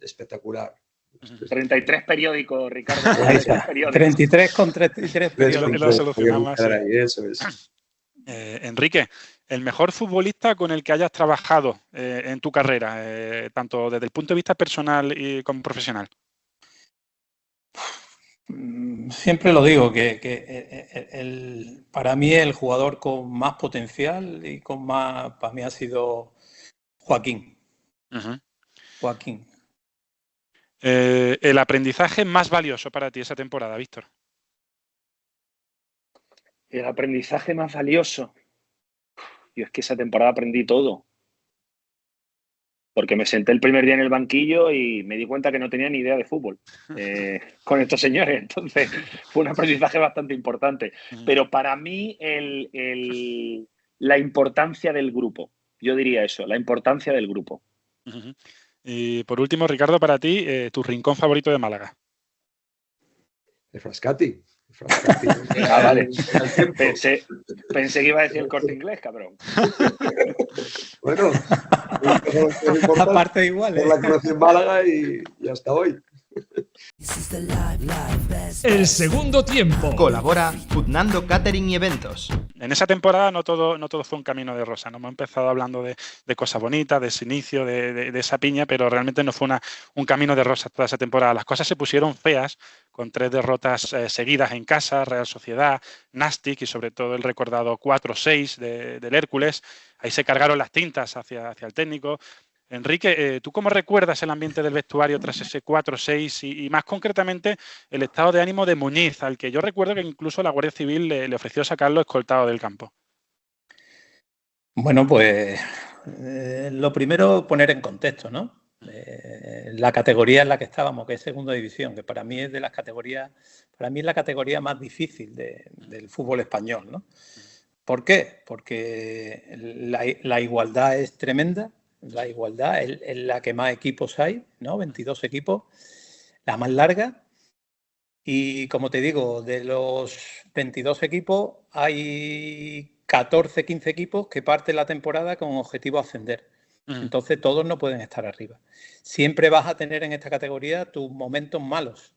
espectacular. 33 periódicos, Ricardo. 33 con 33 periódicos. Lo solucionamos así. Eso es. Enrique, el mejor futbolista con el que hayas trabajado en tu carrera, tanto desde el punto de vista personal y como profesional. Siempre lo digo, que para mí el jugador con más potencial y con más, para mí ha sido Joaquín. Joaquín. El aprendizaje más valioso para ti esa temporada, Víctor. El aprendizaje más valioso. Yo es que esa temporada aprendí todo. Porque me senté el primer día en el banquillo y me di cuenta que no tenía ni idea de fútbol con estos señores. Entonces, fue un aprendizaje bastante importante. Pero para mí, la importancia del grupo. Yo diría eso, la importancia del grupo. Y por último, Ricardo, para ti, tu rincón favorito de Málaga. El Frascati. Vale. Pensé que iba a decir el Corte Inglés, cabrón. Bueno, aparte igual. La conocí en Málaga y hasta hoy. El segundo tiempo. Colabora Futnando Catering y Eventos. En esa temporada no todo fue un camino de rosa, ¿no? Hemos empezado hablando de cosas bonitas, de ese inicio, de esa piña, pero realmente no fue un camino de rosas toda esa temporada. Las cosas se pusieron feas con 3 derrotas seguidas en casa, Real Sociedad, Nastic y sobre todo el recordado 4-6 del Hércules. Ahí se cargaron las tintas hacia el técnico. Enrique, ¿tú cómo recuerdas el ambiente del vestuario tras ese 4-6 y más concretamente el estado de ánimo de Muñiz, al que yo recuerdo que incluso la Guardia Civil le ofreció sacarlo escoltado del campo? Bueno, pues lo primero poner en contexto, ¿no? La categoría en la que estábamos, que es segunda división, que para mí es de las categorías, para mí es la categoría más difícil del fútbol español, ¿no? ¿Por qué? Porque la igualdad es tremenda. La igualdad es la que más equipos hay, ¿no? 22 equipos, la más larga. Y como te digo, de los 22 equipos hay 14, 15 equipos que parten la temporada con objetivo ascender. Entonces todos no pueden estar arriba. Siempre vas a tener en esta categoría tus momentos malos.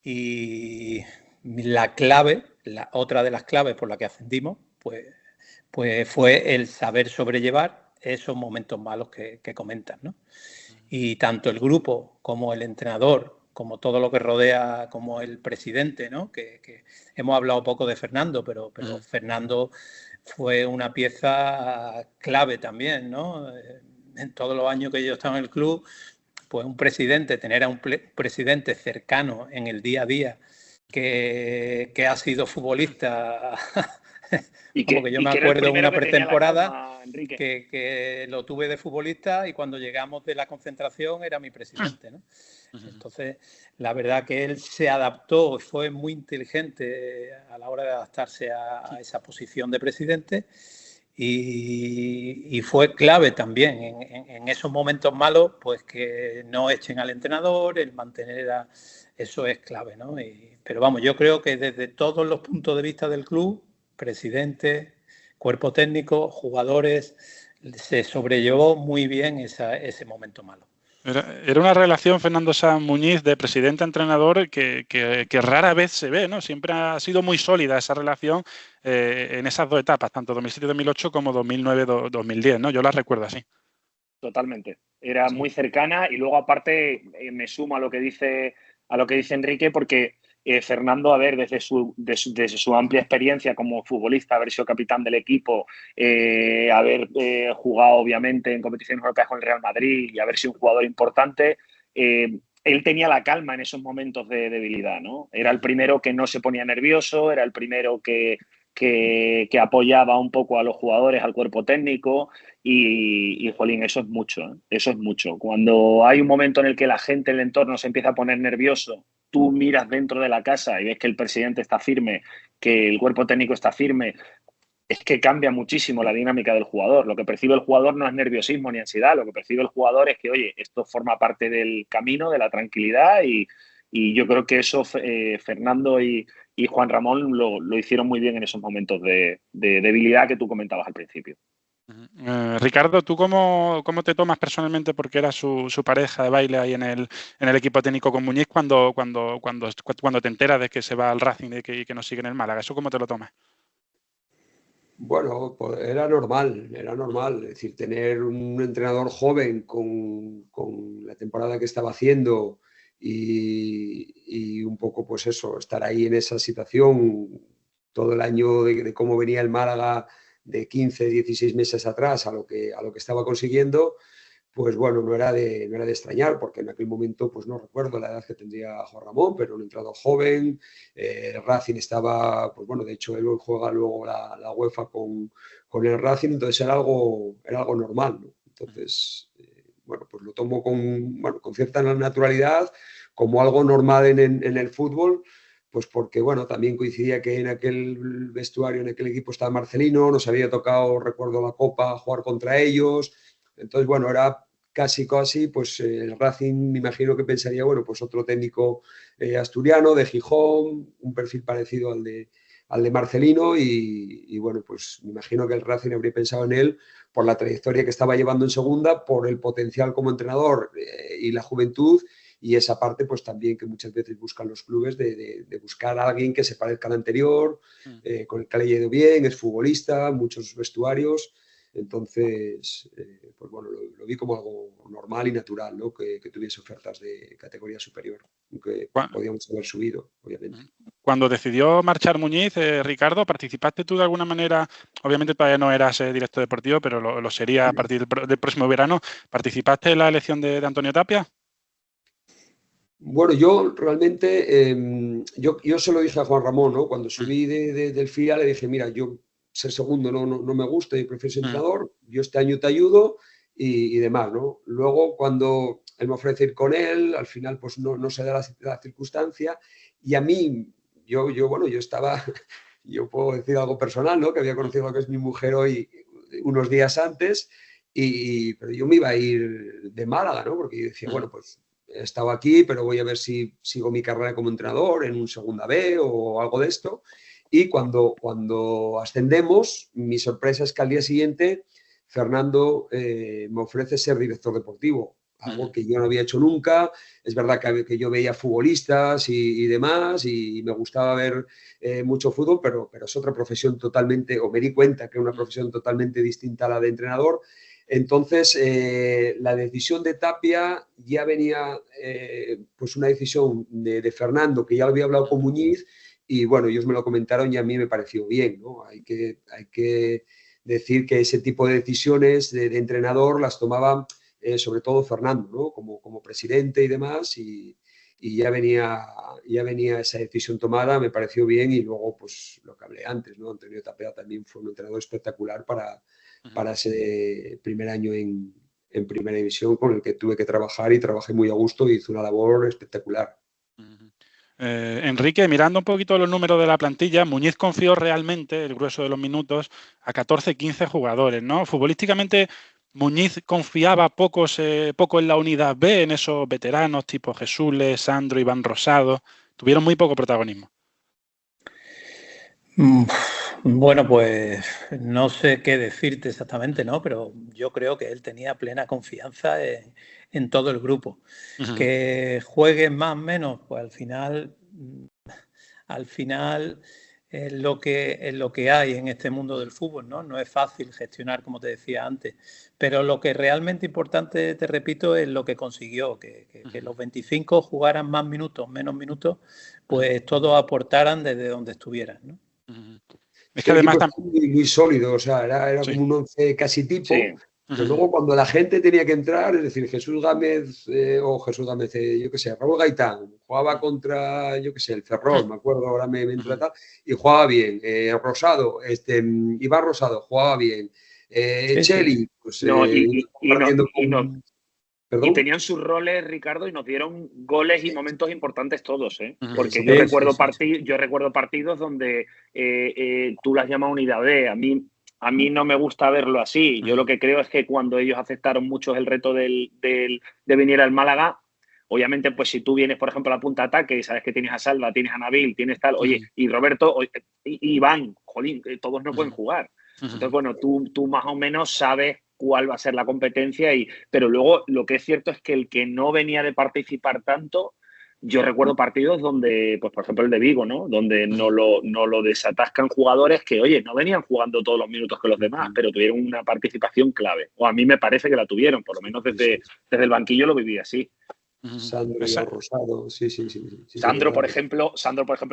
Y la clave, otra de las claves por la que ascendimos, pues fue el saber sobrellevar esos momentos malos que comentas, ¿no? Y tanto el grupo como el entrenador, como todo lo que rodea, como el presidente, ¿no? Que hemos hablado poco de Fernando, pero Fernando fue una pieza clave también, ¿no? En todos los años que yo he estado en el club, pues un presidente, tener a un presidente cercano en el día a día, que ha sido futbolista Como que yo me acuerdo de una pretemporada que lo tuve de futbolista y cuando llegamos de la concentración era mi presidente, ¿no? Entonces, la verdad que él se adaptó, fue muy inteligente a la hora de adaptarse a esa posición de presidente y fue clave también en esos momentos malos, pues que no echen al entrenador, el mantener eso es clave, ¿no? Pero vamos, yo creo que desde todos los puntos de vista del club, presidente, cuerpo técnico, jugadores, se sobrellevó muy bien ese momento malo. Era una relación, Fernando Sanz Muñiz, de presidente a entrenador que rara vez se ve, ¿no? Siempre ha sido muy sólida esa relación en esas dos etapas, tanto 2007-2008 como 2009-2010, ¿no? Yo la recuerdo así. Totalmente. Era muy cercana y luego aparte me sumo a lo que dice Enrique, porque Fernando, a ver, desde su amplia experiencia como futbolista, haber sido capitán del equipo, haber jugado obviamente en competiciones europeas con el Real Madrid y haber sido un jugador importante, él tenía la calma en esos momentos de debilidad, ¿no? Era el primero que no se ponía nervioso, era el primero que apoyaba un poco a los jugadores, al cuerpo técnico y jolín, eso es mucho, ¿eh? Eso es mucho. Cuando hay un momento en el que la gente, el entorno se empieza a poner nervioso, tú miras dentro de la casa y ves que el presidente está firme, que el cuerpo técnico está firme, es que cambia muchísimo la dinámica del jugador. Lo que percibe el jugador no es nerviosismo ni ansiedad, lo que percibe el jugador es que, oye, esto forma parte del camino, de la tranquilidad y yo creo que eso Fernando y Juan Ramón lo hicieron muy bien en esos momentos de debilidad que tú comentabas al principio. Ricardo, ¿tú cómo te tomas personalmente, porque era su pareja de baile ahí en el equipo técnico con Muñiz, cuando te enteras de que se va al Racing y que no sigue en el Málaga? ¿Eso cómo te lo tomas? Bueno, pues era normal. Es decir, tener un entrenador joven con la temporada que estaba haciendo y un poco, pues eso, estar ahí en esa situación todo el año de cómo venía el Málaga de 15, 16 meses atrás a lo que estaba consiguiendo, pues bueno, no era de extrañar, porque en aquel momento, pues no recuerdo la edad que tendría Juan Ramón, pero un entrenador joven, Racing estaba, pues bueno, de hecho él juega luego la UEFA con el Racing, entonces era algo normal, ¿no? Entonces, bueno, pues lo tomo con cierta naturalidad, como algo normal en el fútbol, pues porque, bueno, también coincidía que en aquel vestuario, en aquel equipo estaba Marcelino, nos había tocado, recuerdo, la Copa, jugar contra ellos, entonces, bueno, era casi, pues el Racing me imagino que pensaría, bueno, pues otro técnico asturiano, de Gijón, un perfil parecido al de Marcelino y bueno, pues me imagino que el Racing habría pensado en él por la trayectoria que estaba llevando en segunda, por el potencial como entrenador y la juventud y esa parte pues también que muchas veces buscan los clubes de buscar a alguien que se parezca al anterior, con el que le haya ido bien, es futbolista, muchos vestuarios. Entonces, pues bueno, lo vi como algo normal y natural, ¿no? Que tuviese ofertas de categoría superior, aunque podíamos haber subido, obviamente. Cuando decidió marchar Muñiz, Ricardo, ¿participaste tú de alguna manera? Obviamente todavía no eras director deportivo, pero lo sería a partir del próximo verano. ¿Participaste en la elección de Antonio Tapia? Bueno, yo realmente, yo se lo dije a Juan Ramón, ¿no? Cuando subí del filial le dije, mira, yo ser segundo no me gusta y prefiero ser entrenador, yo este año te ayudo y demás, ¿no? Luego cuando él me ofrece ir con él, al final pues no se da la circunstancia y a mí, yo estaba, yo puedo decir algo personal, ¿no? Que había conocido a lo que es mi mujer hoy unos días antes, pero yo me iba a ir de Málaga, ¿no? Porque yo decía, bueno, pues he estado aquí, pero voy a ver si sigo mi carrera como entrenador en un segunda B o algo de esto. Y cuando ascendemos, mi sorpresa es que al día siguiente Fernando me ofrece ser director deportivo, algo que yo no había hecho nunca. Es verdad que yo veía futbolistas y demás y me gustaba ver mucho fútbol, pero es otra profesión totalmente, o me di cuenta que es una profesión totalmente distinta a la de entrenador. Entonces, la decisión de Tapia ya venía, pues una decisión de Fernando, que ya lo había hablado con Muñiz, y bueno, ellos me lo comentaron y a mí me pareció bien, ¿no? Hay que decir que ese tipo de decisiones de entrenador las tomaba sobre todo Fernando, ¿no? Como presidente y demás, y y ya venía esa decisión tomada, me pareció bien, y luego pues lo que hablé antes, ¿no? Antonio Tapia también fue un entrenador espectacular para ese primer año en primera división, con el que tuve que trabajar y trabajé muy a gusto y hizo una labor espectacular. Enrique, mirando un poquito los números de la plantilla, Muñiz confió realmente el grueso de los minutos a 14-15 jugadores, ¿no? Futbolísticamente, Muñiz confiaba poco en la unidad B, en esos veteranos tipo Jesús, Sandro, Iván Rosado. Tuvieron muy poco protagonismo. Bueno, pues no sé qué decirte exactamente, ¿no? Pero yo creo que él tenía plena confianza en todo el grupo. Que jueguen más o menos, pues al final es lo que hay en este mundo del fútbol, ¿no? No es fácil gestionar, como te decía antes, pero lo que realmente importante, te repito, es lo que consiguió, que los 25 jugaran más minutos, menos minutos, pues todos aportaran desde donde estuvieran, ¿no? Es que además muy, muy sólido, o sea, era como un 11 casi tipo, pero luego cuando la gente tenía que entrar, es decir, Jesús Gámez, yo qué sé, Raúl Gaitán, jugaba contra, yo qué sé, el Ferrol, me acuerdo, ahora me entra tal, y jugaba bien, Rosado, Iván Rosado, jugaba bien, Cheli, pues y tenían sus roles, Ricardo, y nos dieron goles y momentos importantes todos, ¿eh? Porque yo recuerdo partidos donde tú las llamas unidad B. A mí no me gusta verlo así. Yo lo que creo es que cuando ellos aceptaron mucho el reto de venir al Málaga, obviamente, pues si tú vienes, por ejemplo, a la punta de ataque y sabes que tienes a Salva, tienes a Nabil, tienes tal, oye, y Roberto, y Iván, jolín, todos no pueden jugar. Entonces, bueno, tú más o menos sabes cuál va a ser la competencia, pero luego lo que es cierto es que el que no venía de participar tanto, yo recuerdo partidos donde, pues por ejemplo el de Vigo, ¿no? Donde no lo desatascan jugadores que, oye, no venían jugando todos los minutos que los demás, pero tuvieron una participación clave. O a mí me parece que la tuvieron, por lo menos desde el banquillo lo viví así. Sandro Rosado, sí. Sandro, por ejemplo,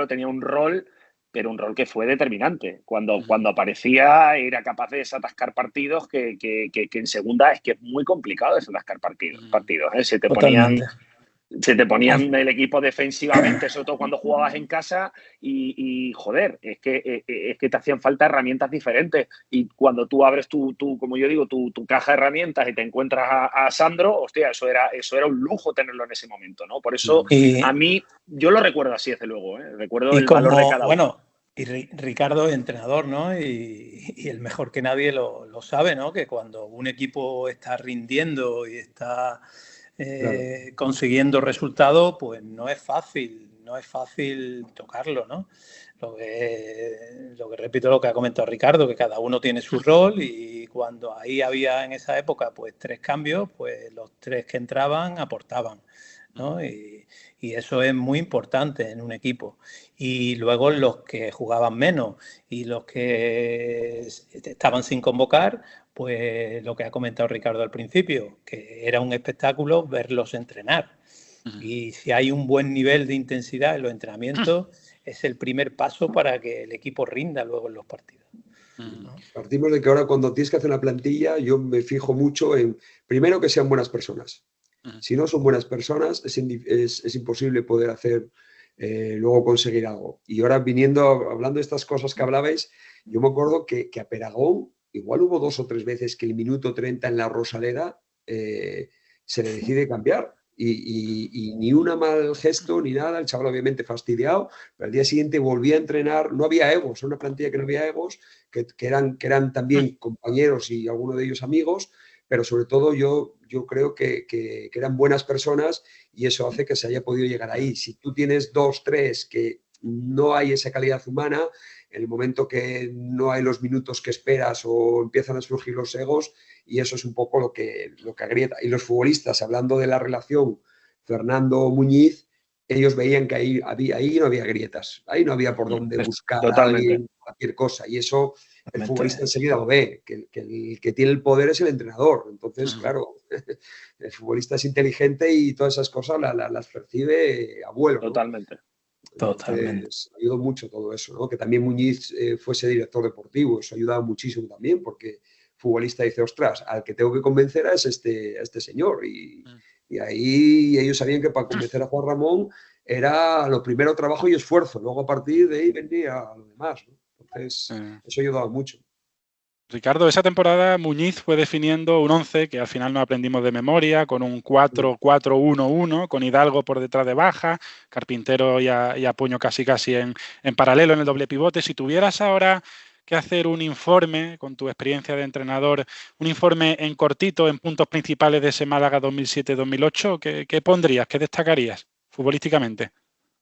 tenía un rol, pero un rol que fue determinante. Cuando aparecía era capaz de desatascar partidos que en segunda es que es muy complicado desatascar partidos. ¿Eh? Se te ponían el equipo defensivamente, sobre todo cuando jugabas en casa, y joder, es que te hacían falta herramientas diferentes. Y cuando tú abres como yo digo, tu caja de herramientas y te encuentras a Sandro, hostia, eso era un lujo tenerlo en ese momento, ¿no? Por eso, a mí, yo lo recuerdo así, desde luego, ¿eh? Recuerdo el valor de cada uno. Y Ricardo es entrenador, ¿no? Y él mejor que nadie lo sabe, ¿no? Que cuando un equipo está rindiendo y está consiguiendo resultados, pues no es fácil tocarlo, ¿no? Lo que repito, lo que ha comentado Ricardo, que cada uno tiene su rol, y cuando ahí había en esa época pues 3 cambios, pues los 3 que entraban aportaban, ¿no? Y eso es muy importante en un equipo. Y luego los que jugaban menos y los que estaban sin convocar, pues lo que ha comentado Ricardo al principio, que era un espectáculo verlos entrenar. Y si hay un buen nivel de intensidad en los entrenamientos, es el primer paso para que el equipo rinda luego en los partidos. ¿No? Partimos de que ahora cuando tienes que hacer una plantilla, yo me fijo mucho en, primero, que sean buenas personas. Si no son buenas personas, es imposible poder hacer, luego conseguir algo. Y ahora hablando de estas cosas que hablabais, yo me acuerdo que a Peragón, igual hubo 2 o 3 veces que el minuto 30 en la Rosaleda se le decide cambiar. Y ni un mal gesto ni nada, el chaval obviamente fastidiado, pero al día siguiente volvía a entrenar, no había egos, era una plantilla que no había egos, que eran también compañeros y algunos de ellos amigos, pero sobre todo yo creo que eran buenas personas, y eso hace que se haya podido llegar ahí. Si tú tienes 2, 3 que no hay esa calidad humana, en el momento que no hay los minutos que esperas o empiezan a surgir los egos, y eso es un poco lo que agrieta. Y los futbolistas, hablando de la relación Fernando-Muñiz, ellos veían que ahí no había grietas, ahí no había por dónde buscar a alguien, cualquier cosa, y eso el futbolista enseguida lo ve, que el que tiene el poder es el entrenador. Entonces, claro, el futbolista es inteligente y todas esas cosas las percibe a vuelo, ¿no? Totalmente. Entonces, ayudó mucho todo eso, ¿no? Que también Muñiz fuese director deportivo, eso ayudaba muchísimo también, porque futbolista dice, ostras, al que tengo que convencer es este señor, y Y ahí ellos sabían que para convencer a Juan Ramón era lo primero trabajo y esfuerzo. Luego a partir de ahí vendría lo demás, ¿no? Entonces, eso ayudaba mucho. Ricardo, esa temporada Muñiz fue definiendo un 11 que al final no aprendimos de memoria, con un 4-4-1-1, con Hidalgo por detrás de Baja, Carpintero y Apoño casi en paralelo en el doble pivote. Si tuvieras ahora que hacer un informe, con tu experiencia de entrenador, un informe en cortito, en puntos principales de ese Málaga 2007-2008, ¿qué pondrías, qué destacaríis futbolísticamente?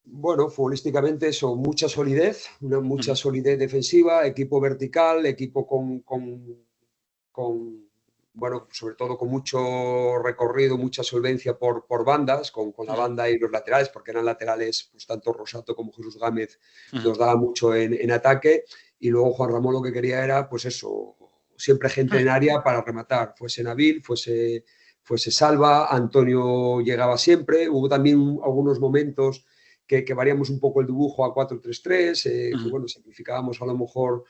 Bueno, futbolísticamente eso, mucha solidez defensiva, equipo vertical, equipo bueno, sobre todo con mucho recorrido, mucha solvencia por bandas, con la banda y los laterales, porque eran laterales, pues tanto Rosato como Jesús Gámez nos daba mucho en ataque, y luego Juan Ramón lo que quería era, pues eso, siempre gente en área para rematar, fuese Nabil, fuese Salva, Antonio llegaba siempre, hubo también algunos momentos que variamos un poco el dibujo a 4-3-3, que bueno, sacrificábamos a lo mejor,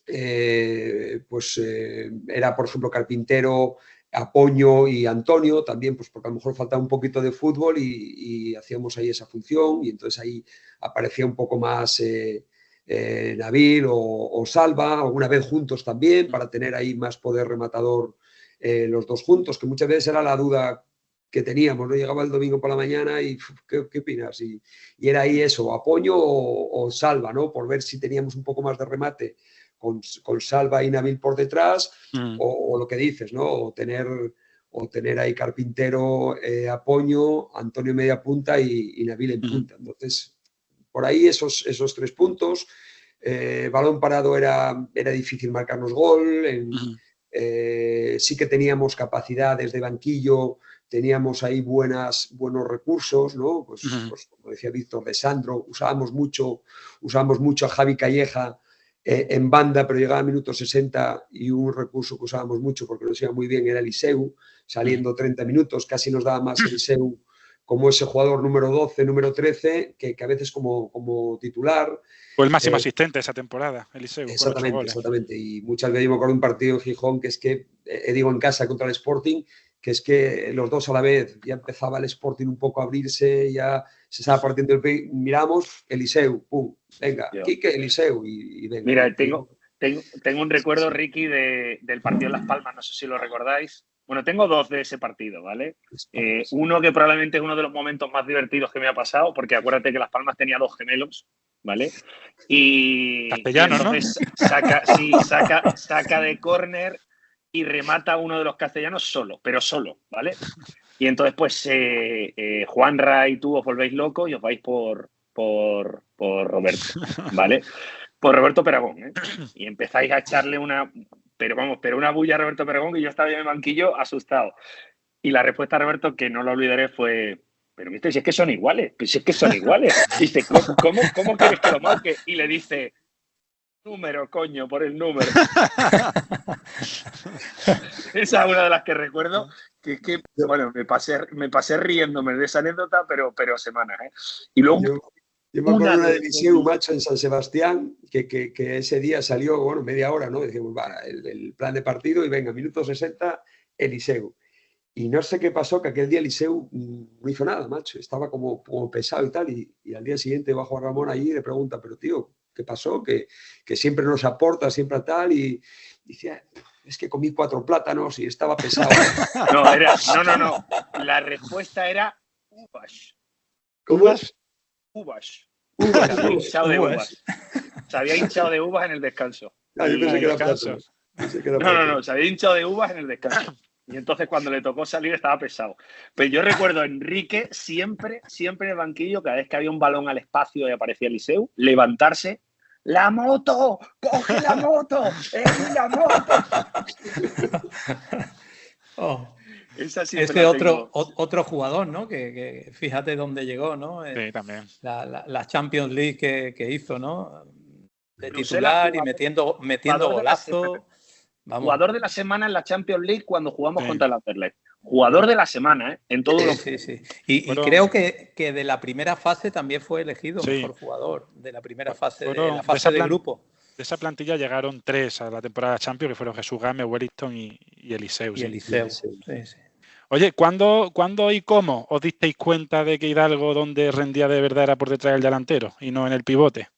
era por ejemplo Carpintero, Apoño y Antonio también, pues porque a lo mejor faltaba un poquito de fútbol y hacíamos ahí esa función, y entonces ahí aparecía un poco más Nabil o Salva, alguna vez juntos también, para tener ahí más poder rematador los dos juntos, que muchas veces era la duda que teníamos, ¿no? Llegaba el domingo por la mañana y ¿qué opinas? Y era ahí eso, Apoño o Salva, ¿no? Por ver si teníamos un poco más de remate con Salva y Nabil por detrás, o lo que dices, ¿no? O tener ahí Carpintero, Apoño, Antonio media punta y Nabil en punta. Entonces, por ahí esos 3 puntos. Balón parado era difícil marcarnos gol. Sí que teníamos capacidad desde banquillo, teníamos ahí buenos recursos, ¿no? Pues como decía Víctor, de Sandro, usábamos mucho a Javi Calleja en banda, pero llegaba a minuto 60 y un recurso que usábamos mucho porque nos iba muy bien era Eliseu, saliendo 30 minutos, casi nos daba más Eliseu como ese jugador número 12, número 13, que a veces como titular. Fue el máximo asistente esa temporada, Eliseu. Exactamente. Y muchas veces me acuerdo de un partido en Gijón que es que, digo en casa contra el Sporting, que es que los dos a la vez, ya empezaba el Sporting un poco a abrirse, ya se estaba partiendo el pie, miramos, Eliseu, pum, venga, Quique, Eliseu y venga. Mira, tengo un recuerdo, Ricky, del partido en Las Palmas, no sé si lo recordáis. Bueno, tengo 2 de ese partido, ¿vale? Uno que probablemente es uno de los momentos más divertidos que me ha pasado, porque acuérdate que Las Palmas tenía 2 gemelos, ¿vale? Y castellano, ¿no? Saca de córner y remata a uno de los castellanos solo, ¿vale? Y entonces, pues, Juanra y tú os volvéis locos y os vais por Roberto, ¿vale? Por Roberto Peragón, ¿eh? Y empezáis a echarle una bulla a Roberto Peragón, que yo estaba en el banquillo asustado. Y la respuesta a Roberto, que no lo olvidaré, fue: pero mister, si es que son iguales, Y dice, ¿cómo quieres que lo marque? Y le dice: número, coño, por el número. Esa es una de las que recuerdo, que es que, bueno, me pasé riéndome de esa anécdota, pero semanas, ¿eh? Y luego... Yo me acuerdo una de Eliseu, macho, en San Sebastián, que ese día salió, bueno, media hora, ¿no? Decimos, el plan de partido y venga, minuto 60, Eliseu. Y no sé qué pasó, que aquel día Eliseu no hizo nada, macho. Estaba como pesado y tal. Y al día siguiente va Juan Ramón allí y le pregunta, pero tío, ¿qué pasó? Que siempre nos aporta, siempre tal. Y dice, es que comí 4 plátanos y estaba pesado. No. La respuesta era uvas. ¿Cómo es? Uvas. Se había hinchado de uvas. Se había hinchado de uvas en el descanso. Yo pensé que era plátanos. No, se había hinchado de uvas en el descanso. Y entonces cuando le tocó salir estaba pesado. Pero yo recuerdo a Enrique siempre en el banquillo, cada vez que había un balón al espacio y aparecía Eliseu, levantarse: ¡la moto! ¡Coge la moto! ¡Es la moto! Es que otro jugador, ¿no? Que fíjate dónde llegó, ¿no? Sí, también. La Champions League que hizo, ¿no? De titular y metiendo golazos. Jugador de la semana en la Champions League cuando jugamos contra el Anderlecht. Jugador de la semana, ¿eh? En todo Sí. Y creo que de la primera fase también fue elegido mejor jugador. De la primera fase, de la fase de grupo. De esa plantilla llegaron 3 a la temporada Champions, que fueron Jesús Gámez, Wellington y Eliseu. Sí. Oye, ¿cuándo y cómo os disteis cuenta de que Hidalgo donde rendía de verdad era por detrás del delantero y no en el pivote?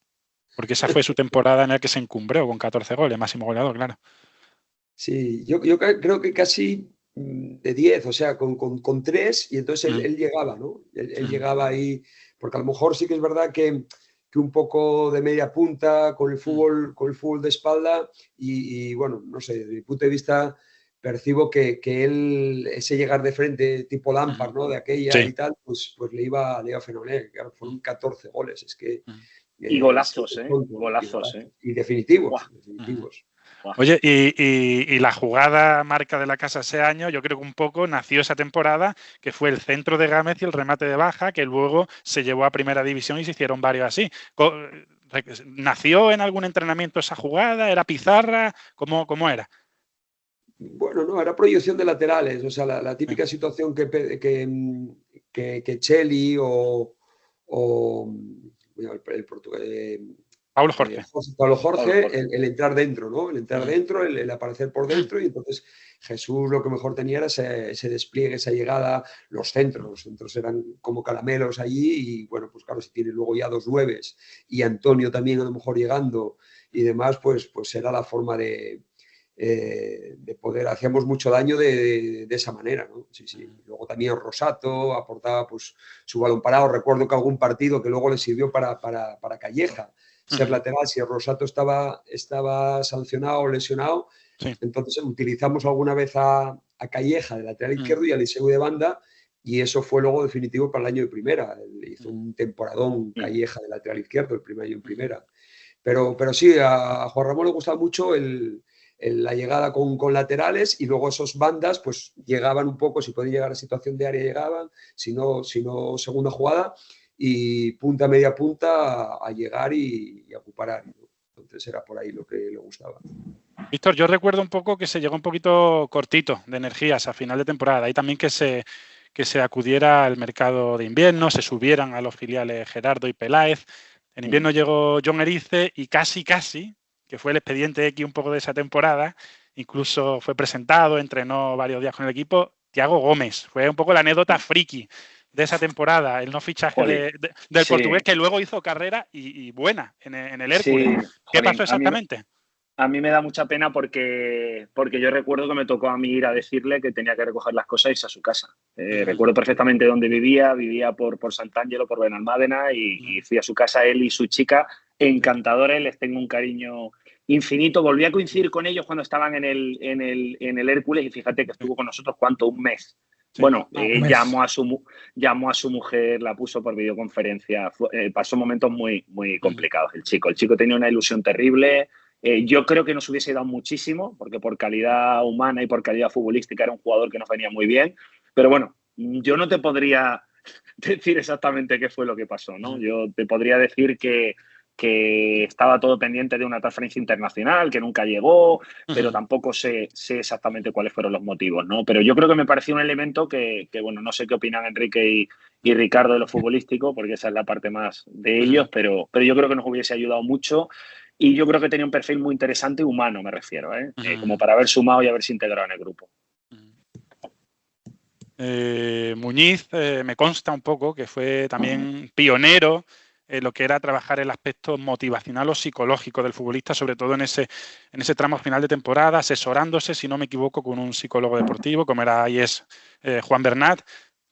Porque esa fue su temporada en la que se encumbró con 14 goles, máximo goleador, claro. Sí, yo creo que casi de 10, o sea, con 3, y entonces él llegaba, ¿no? Él llegaba ahí, porque a lo mejor sí que es verdad que un poco de media punta con el fútbol de espalda y bueno, no sé, desde mi punto de vista percibo que él, ese llegar de frente tipo Lampard, ¿no? De aquella y tal, pues le iba fenomenal. Claro, fueron 14 goles, es que... y golazos, golazos. Y definitivos, definitivos. Oye, y la jugada marca de la casa ese año, yo creo que un poco nació esa temporada, que fue el centro de Gámez y el remate de Baja, que luego se llevó a Primera División y se hicieron varios así. ¿Nació en algún entrenamiento esa jugada? ¿Era pizarra? ¿Cómo era? Bueno, no, era proyección de laterales, o sea, la típica situación que Cheli o el portugués... Pablo Jorge. Pablo Jorge, el entrar dentro, ¿no? El entrar dentro, el aparecer por dentro, y entonces Jesús lo que mejor tenía era ese despliegue, esa llegada, los centros eran como caramelos allí, y bueno, pues claro, si tienes luego ya 2 9s y Antonio también a lo mejor llegando y demás, pues era la forma de poder, hacíamos mucho daño de esa manera, ¿no? Sí. Luego también Rosato aportaba pues su balón parado. Recuerdo que algún partido que luego le sirvió para Calleja ser lateral, si el Rosato estaba sancionado o lesionado, entonces utilizamos alguna vez a Calleja de lateral izquierdo y a Eliseu de banda, y eso fue luego definitivo para el año de primera. Hizo un temporadón Calleja de lateral izquierdo el primer año en primera. Pero sí, a Juan Ramón le gustaba mucho la llegada con laterales, y luego esos bandas pues llegaban un poco, si podían llegar a situación de área llegaban, si no segunda jugada, y punta, media punta a llegar y a ocupar área, ¿no? Entonces era por ahí lo que le gustaba. Víctor, yo recuerdo un poco que se llegó un poquito cortito de energías a final de temporada, y también que se acudiera al mercado de invierno, se subieran a los filiales Gerardo y Peláez. En invierno llegó John Erice y casi, que fue el expediente X un poco de esa temporada, incluso fue presentado, entrenó varios días con el equipo, Thiago Gómez. Fue un poco la anécdota friki de esa temporada, el no fichaje del portugués, que luego hizo carrera y buena en el Hércules. Sí, ¿qué pasó exactamente? A mí me da mucha pena porque yo recuerdo que me tocó a mí ir a decirle que tenía que recoger las cosas y irse a su casa. Recuerdo perfectamente dónde vivía por Sant'Angelo, por Benalmádena, y fui a su casa, él y su chica, encantadores, les tengo un cariño infinito. Volví a coincidir con ellos cuando estaban en el Hércules, y fíjate que estuvo con nosotros, ¿cuánto? Un mes. Sí, bueno, llamó a su mujer, la puso por videoconferencia, pasó momentos muy, muy complicados el chico tenía una ilusión terrible. Yo creo que nos hubiese dado muchísimo, porque por calidad humana y por calidad futbolística era un jugador que nos venía muy bien, pero bueno, yo no te podría decir exactamente qué fue lo que pasó, ¿no? Yo te podría decir que estaba todo pendiente de una transferencia internacional que nunca llegó, pero tampoco sé exactamente cuáles fueron los motivos, ¿no? Pero yo creo que me pareció un elemento que bueno, no sé qué opinan Enrique y Ricardo de lo futbolístico, porque esa es la parte más de ellos, pero yo creo que nos hubiese ayudado mucho, y yo creo que tenía un perfil muy interesante, humano me refiero, como para haber sumado y haberse integrado en el grupo. Muñiz, me consta un poco que fue también pionero en lo que era trabajar el aspecto motivacional o psicológico del futbolista, sobre todo en ese tramo final de temporada, asesorándose, si no me equivoco, con un psicólogo deportivo, como era y es Juan Bernat,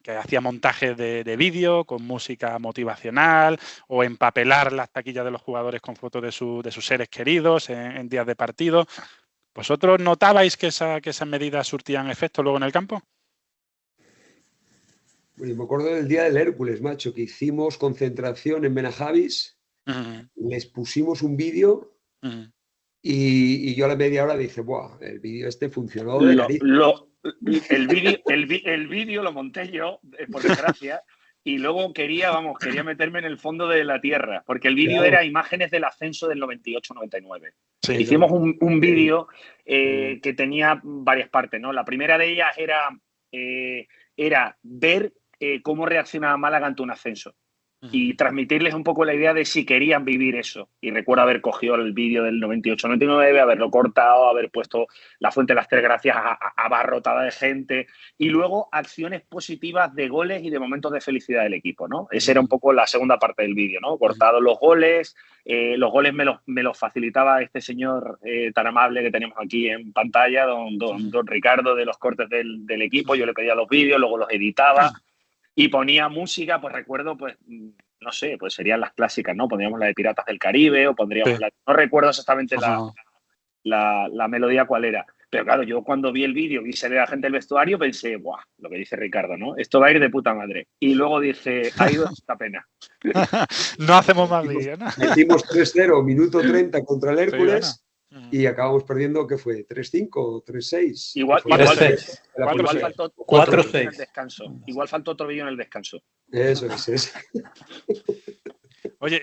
que hacía montajes de vídeo con música motivacional, o empapelar las taquillas de los jugadores con fotos de sus seres queridos en días de partido. ¿Vosotros notabais que esas medidas surtían efecto luego en el campo? Bueno, me acuerdo del día del Hércules, macho, que hicimos concentración en Benajavis, les pusimos un vídeo y yo a la media hora dije, ¡buah! El vídeo este funcionó de nariz. El vídeo lo monté yo, por desgracia, y luego quería meterme en el fondo de la tierra, porque el vídeo era imágenes del ascenso del 98-99. Sí, hicimos un vídeo que tenía varias partes, ¿no? La primera de ellas era ver cómo reaccionaba Málaga ante un ascenso. y transmitirles un poco la idea de si querían vivir eso. Y recuerdo haber cogido el vídeo del 98-99, haberlo cortado, haber puesto la Fuente de las Tres Gracias abarrotada de gente y luego acciones positivas de goles y de momentos de felicidad del equipo, ¿no? Esa era un poco la segunda parte del vídeo, ¿no? Cortados los goles me los facilitaba este señor tan amable que tenemos aquí en pantalla, don Ricardo, de los cortes del equipo. Yo le pedía los vídeos, luego los editaba. Y ponía música, pues recuerdo, pues no sé, pues serían las clásicas, ¿no? Pondríamos la de Piratas del Caribe o pondríamos no recuerdo exactamente la melodía cuál era. Pero claro, yo cuando vi el vídeo, vi salir a la gente del vestuario, pensé, ¡buah! Lo que dice Ricardo, ¿no? Esto va a ir de puta madre. Y luego dije, ha ido esta pena. No hacemos más vídeos, ¿no? Metimos 3-0, minuto 30 contra el Hércules. Y acabamos perdiendo, ¿qué fue? ¿3-5 o 3-6? Igual faltó 4-6 en el descanso. Igual faltó otro vídeo en el descanso. Eso es. Oye,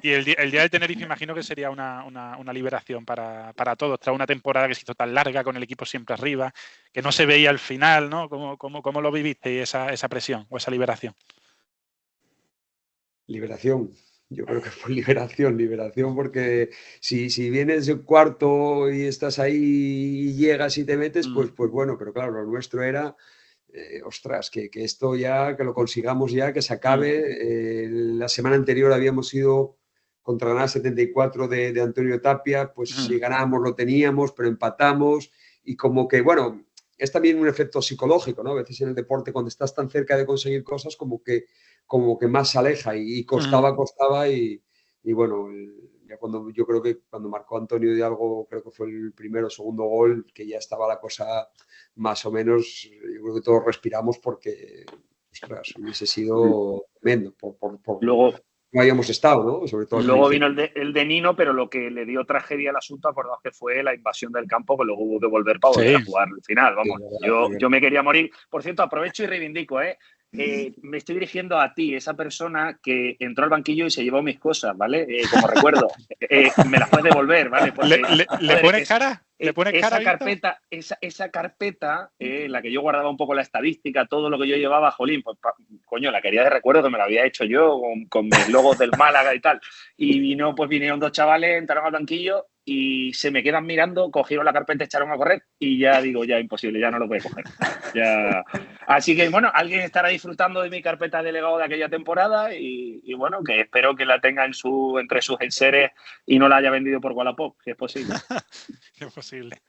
y el día del Tenerife imagino que sería una liberación para todos, tras una temporada que se hizo tan larga, con el equipo siempre arriba, que no se veía al final, ¿no? ¿Cómo lo viviste esa presión o esa liberación? Liberación. Yo creo que fue liberación, porque si vienes de cuarto y estás ahí y llegas y te metes, pues bueno, pero claro, lo nuestro era, ostras, que esto ya, que lo consigamos ya, que se acabe. La semana anterior habíamos ido contra Granada 74 de Antonio Tapia, pues si ganábamos lo teníamos, pero empatamos y como que, bueno, es también un efecto psicológico, ¿no? A veces en el deporte, cuando estás tan cerca de conseguir cosas, como que más se aleja y costaba y bueno, yo creo que cuando marcó Antonio Hidalgo, creo que fue el primero o segundo gol, que ya estaba la cosa más o menos, yo creo que todos respiramos porque, ostras, hubiese sido tremendo por luego no habíamos estado, ¿no? Sobre todo luego vino el de Nino, pero lo que le dio tragedia al asunto, acordaos que fue la invasión del campo, que luego hubo que volver para volver a jugar al final, vamos. Yo me quería morir. Por cierto, aprovecho y reivindico, me estoy dirigiendo a ti, esa persona que entró al banquillo y se llevó mis cosas, ¿vale? Como recuerdo, me las puedes devolver, ¿vale? Porque, ¿Le pones cara? ¿Le pones cara? Esa carpeta, la que yo guardaba un poco la estadística, todo lo que yo llevaba, jolín, pues coño, la quería de recuerdo que me la había hecho yo con mis logos del Málaga y tal. Y vinieron dos chavales, entraron al banquillo y se me quedan mirando, cogieron la carpeta, echaron a correr y ya digo, ya imposible, ya no lo voy a coger. Ya. Así que, bueno, alguien estará disfrutando de mi carpeta de delegado de aquella temporada y bueno, que espero que la tenga entre sus enseres y no la haya vendido por Wallapop, si es posible. Es posible.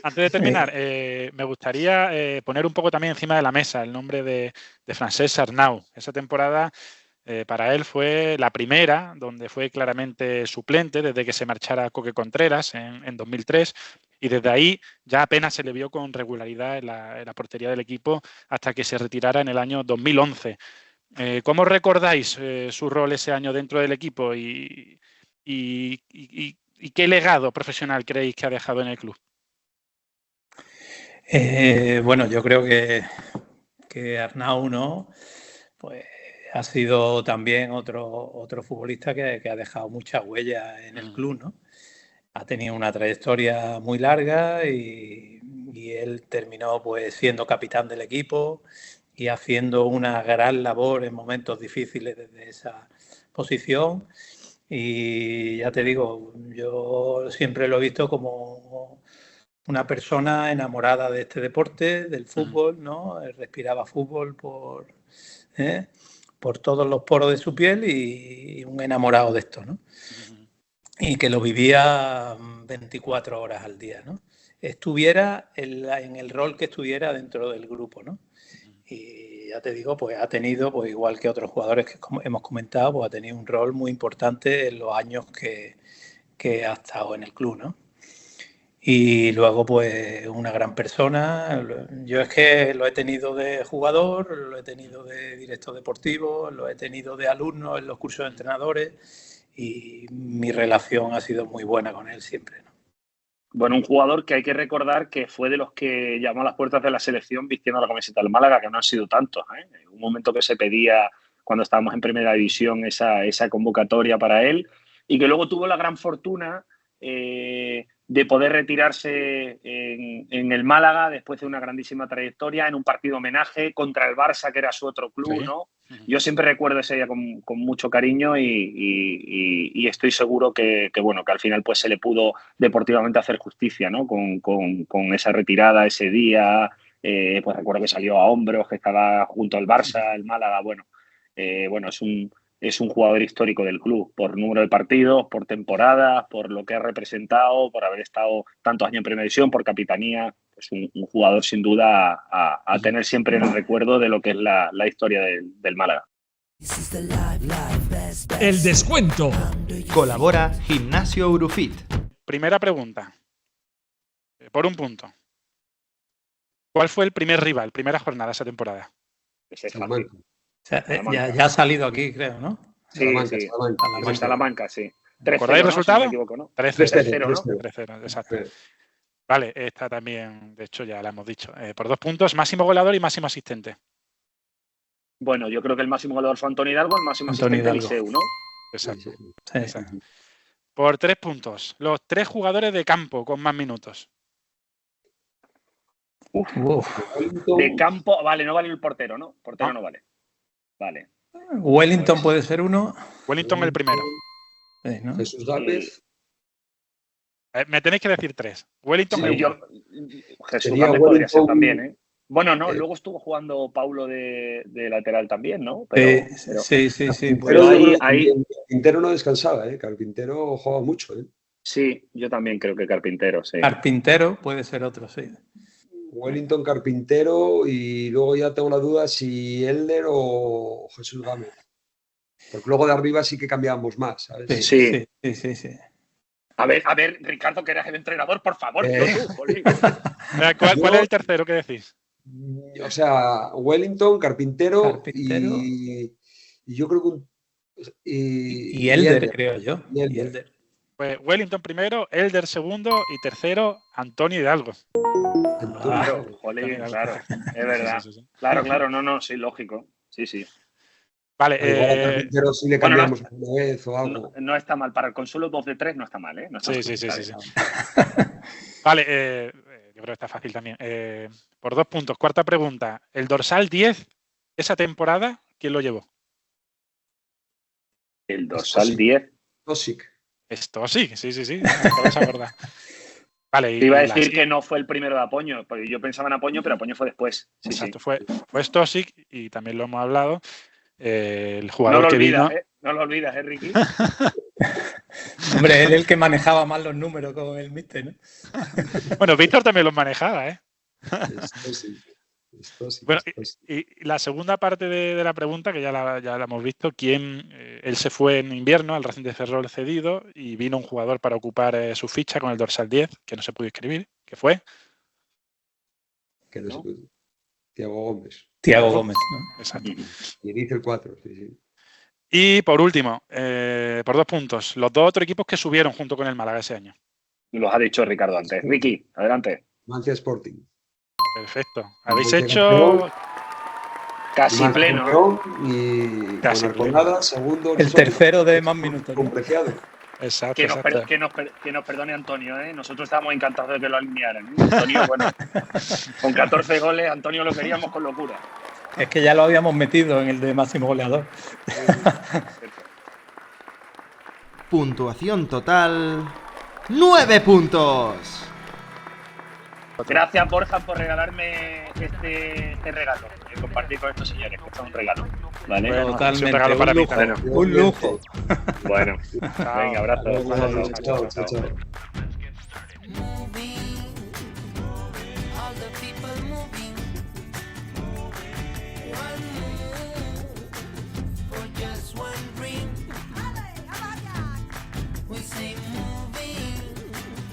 Antes de terminar, me gustaría poner un poco también encima de la mesa el nombre de Francesc Arnau. Esa temporada para él fue la primera donde fue claramente suplente desde que se marchara Coque Contreras en 2003 y desde ahí ya apenas se le vio con regularidad en la portería del equipo hasta que se retirara en el año 2011. ¿Cómo recordáis su rol ese año dentro del equipo y qué legado profesional creéis que ha dejado en el club? Bueno, yo creo que Arnau, ¿no? Pues ha sido también otro futbolista que ha dejado mucha huella en el club, ¿no? Ha tenido una trayectoria muy larga y él terminó pues siendo capitán del equipo y haciendo una gran labor en momentos difíciles desde esa posición. Y ya te digo, yo siempre lo he visto como una persona enamorada de este deporte, del fútbol, ¿no? Respiraba fútbol por todos los poros de su piel y un enamorado de esto, ¿no? Y que lo vivía 24 horas al día, ¿no? Estuviera en el rol que estuviera dentro del grupo, ¿no? Y ya te digo, pues ha tenido, pues igual que otros jugadores que hemos comentado, pues ha tenido un rol muy importante en los años que ha estado en el club, ¿no? Y luego, pues, una gran persona. Yo es que lo he tenido de jugador, lo he tenido de director deportivo, lo he tenido de alumno en los cursos de entrenadores y mi relación ha sido muy buena con él siempre, ¿no? Bueno, un jugador que hay que recordar que fue de los que llamó a las puertas de la selección vistiendo la camiseta del Málaga, que no han sido tantos, ¿eh? Un momento que se pedía cuando estábamos en primera división esa convocatoria para él y que luego tuvo la gran fortuna de poder retirarse en el Málaga después de una grandísima trayectoria, en un partido homenaje contra el Barça, que era su otro club, ¿no? Yo siempre recuerdo ese día con mucho cariño y estoy seguro que al final pues se le pudo deportivamente hacer justicia, ¿no? Con esa retirada ese día, pues recuerdo que salió a hombros, que estaba junto al Barça, el Málaga, es un jugador histórico del club, por número de partidos, por temporadas, por lo que ha representado, por haber estado tantos años en Primera División, por capitanía. Es un jugador sin duda a tener siempre en el recuerdo de lo que es la historia del Málaga. El descuento. Colabora Gimnasio Urufit. Primera pregunta. Por un punto. ¿Cuál fue el primer rival, primera jornada de esa temporada? Ese es Salamanca. Ya ha salido aquí, creo, ¿no? Sí, Salamanca, sí. ¿Recordáis el resultado? Si no me equivoco, ¿no? 3-0, ¿no? 3-0. 3-0, exacto. Vale, esta también, de hecho, ya la hemos dicho. Por 2 puntos, máximo goleador y máximo asistente. Bueno, yo creo que el máximo goleador fue Antonio Hidalgo, el máximo asistente Eliseu, ¿no? Exacto. Sí. Exacto. Por 3 puntos, los 3 jugadores de campo con más minutos. De campo, vale, no vale el portero, ¿no? Portero no vale. Vale. Wellington puede ser uno. Wellington el primero. Sí, ¿no? Jesús Gámez. Me tenéis que decir 3. Wellington el Jesús Sería Gámez podría ser Wellington. también, ¿eh? Bueno, no, luego estuvo jugando Paulo de lateral también, ¿no? Pero Sí. Pero ahí- Carpintero no descansaba, ¿eh? Carpintero jugaba mucho, ¿eh? sí, yo también creo que Carpintero, sí. Carpintero puede ser otro, sí. Wellington, Carpintero y luego ya tengo la duda si Elder o Jesús Gámez. Porque luego de arriba sí que cambiábamos más, ¿sabes? Sí. Sí. A ver, Ricardo, que eras el entrenador, por favor. No tú, jolín. ¿Cuál es el tercero que decís? O sea, Wellington, Carpintero. Carpintero. Y yo creo que Y Elder, creo yo. Y Elder. Pues Wellington primero, Elder segundo y tercero, Antonio Hidalgo. Claro, jolín, claro, es verdad. Sí. Claro, no, sí, lógico. Sí. Vale, Igual a Carpintero sí le cambiamos una vez o algo. No está mal. Para el consuelo 2 de 3 no está mal, ¿eh? No está mal. Sí. Vale, yo creo que está fácil también. Por 2 puntos. Cuarta pregunta. El dorsal 10, esa temporada, ¿quién lo llevó? El dorsal 10. Tosic. Esto sí. Te vas a acordar. Vale, Te iba a decir que no fue el primero de Apoño, porque yo pensaba en Apoño, pero Apoño fue después. Sí, exacto, sí. fue Stosic y también lo hemos hablado. El jugador vino. No lo olvidas, Ricky. Hombre, él es el que manejaba más los números con el míster, ¿no? Bueno, Víctor también los manejaba, ¿eh? Stosic. Bueno, y la segunda parte de la pregunta, que ya la hemos visto, él se fue en invierno al Racing de Ferrol cedido y vino un jugador para ocupar su ficha con el dorsal 10, que no se pudo escribir, que fue... Que no se pudo. Tiago Gómez. Tiago Gómez, ¿no? Exacto. Y dice el 4, sí. Y por último, por 2 puntos, los 2 otros equipos que subieron junto con el Málaga ese año. Los ha dicho Ricardo antes. Ricky, adelante. Mancia Sporting. Perfecto. Habéis hecho... Casi Mancia pleno. Campeón y Casi con Arconada, segundo. El tercero de más minutos, ¿no? Con Preciado. Exacto. Que nos perdone Antonio, ¿eh? Nosotros estábamos encantados de que lo alinearan, ¿eh? Antonio, bueno, con 14 goles, Antonio lo queríamos con locura. Es que ya lo habíamos metido en el de máximo goleador. Puntuación total: 9 puntos. Gracias, Borja, por regalarme este regalo. Compartir con estos señores, que es un regalo. ¿Vale? Bueno, Totalmente. un regalo para mí lujo, también. un lujo. Bueno, venga, abrazo. Chao. Moving, all the people moving.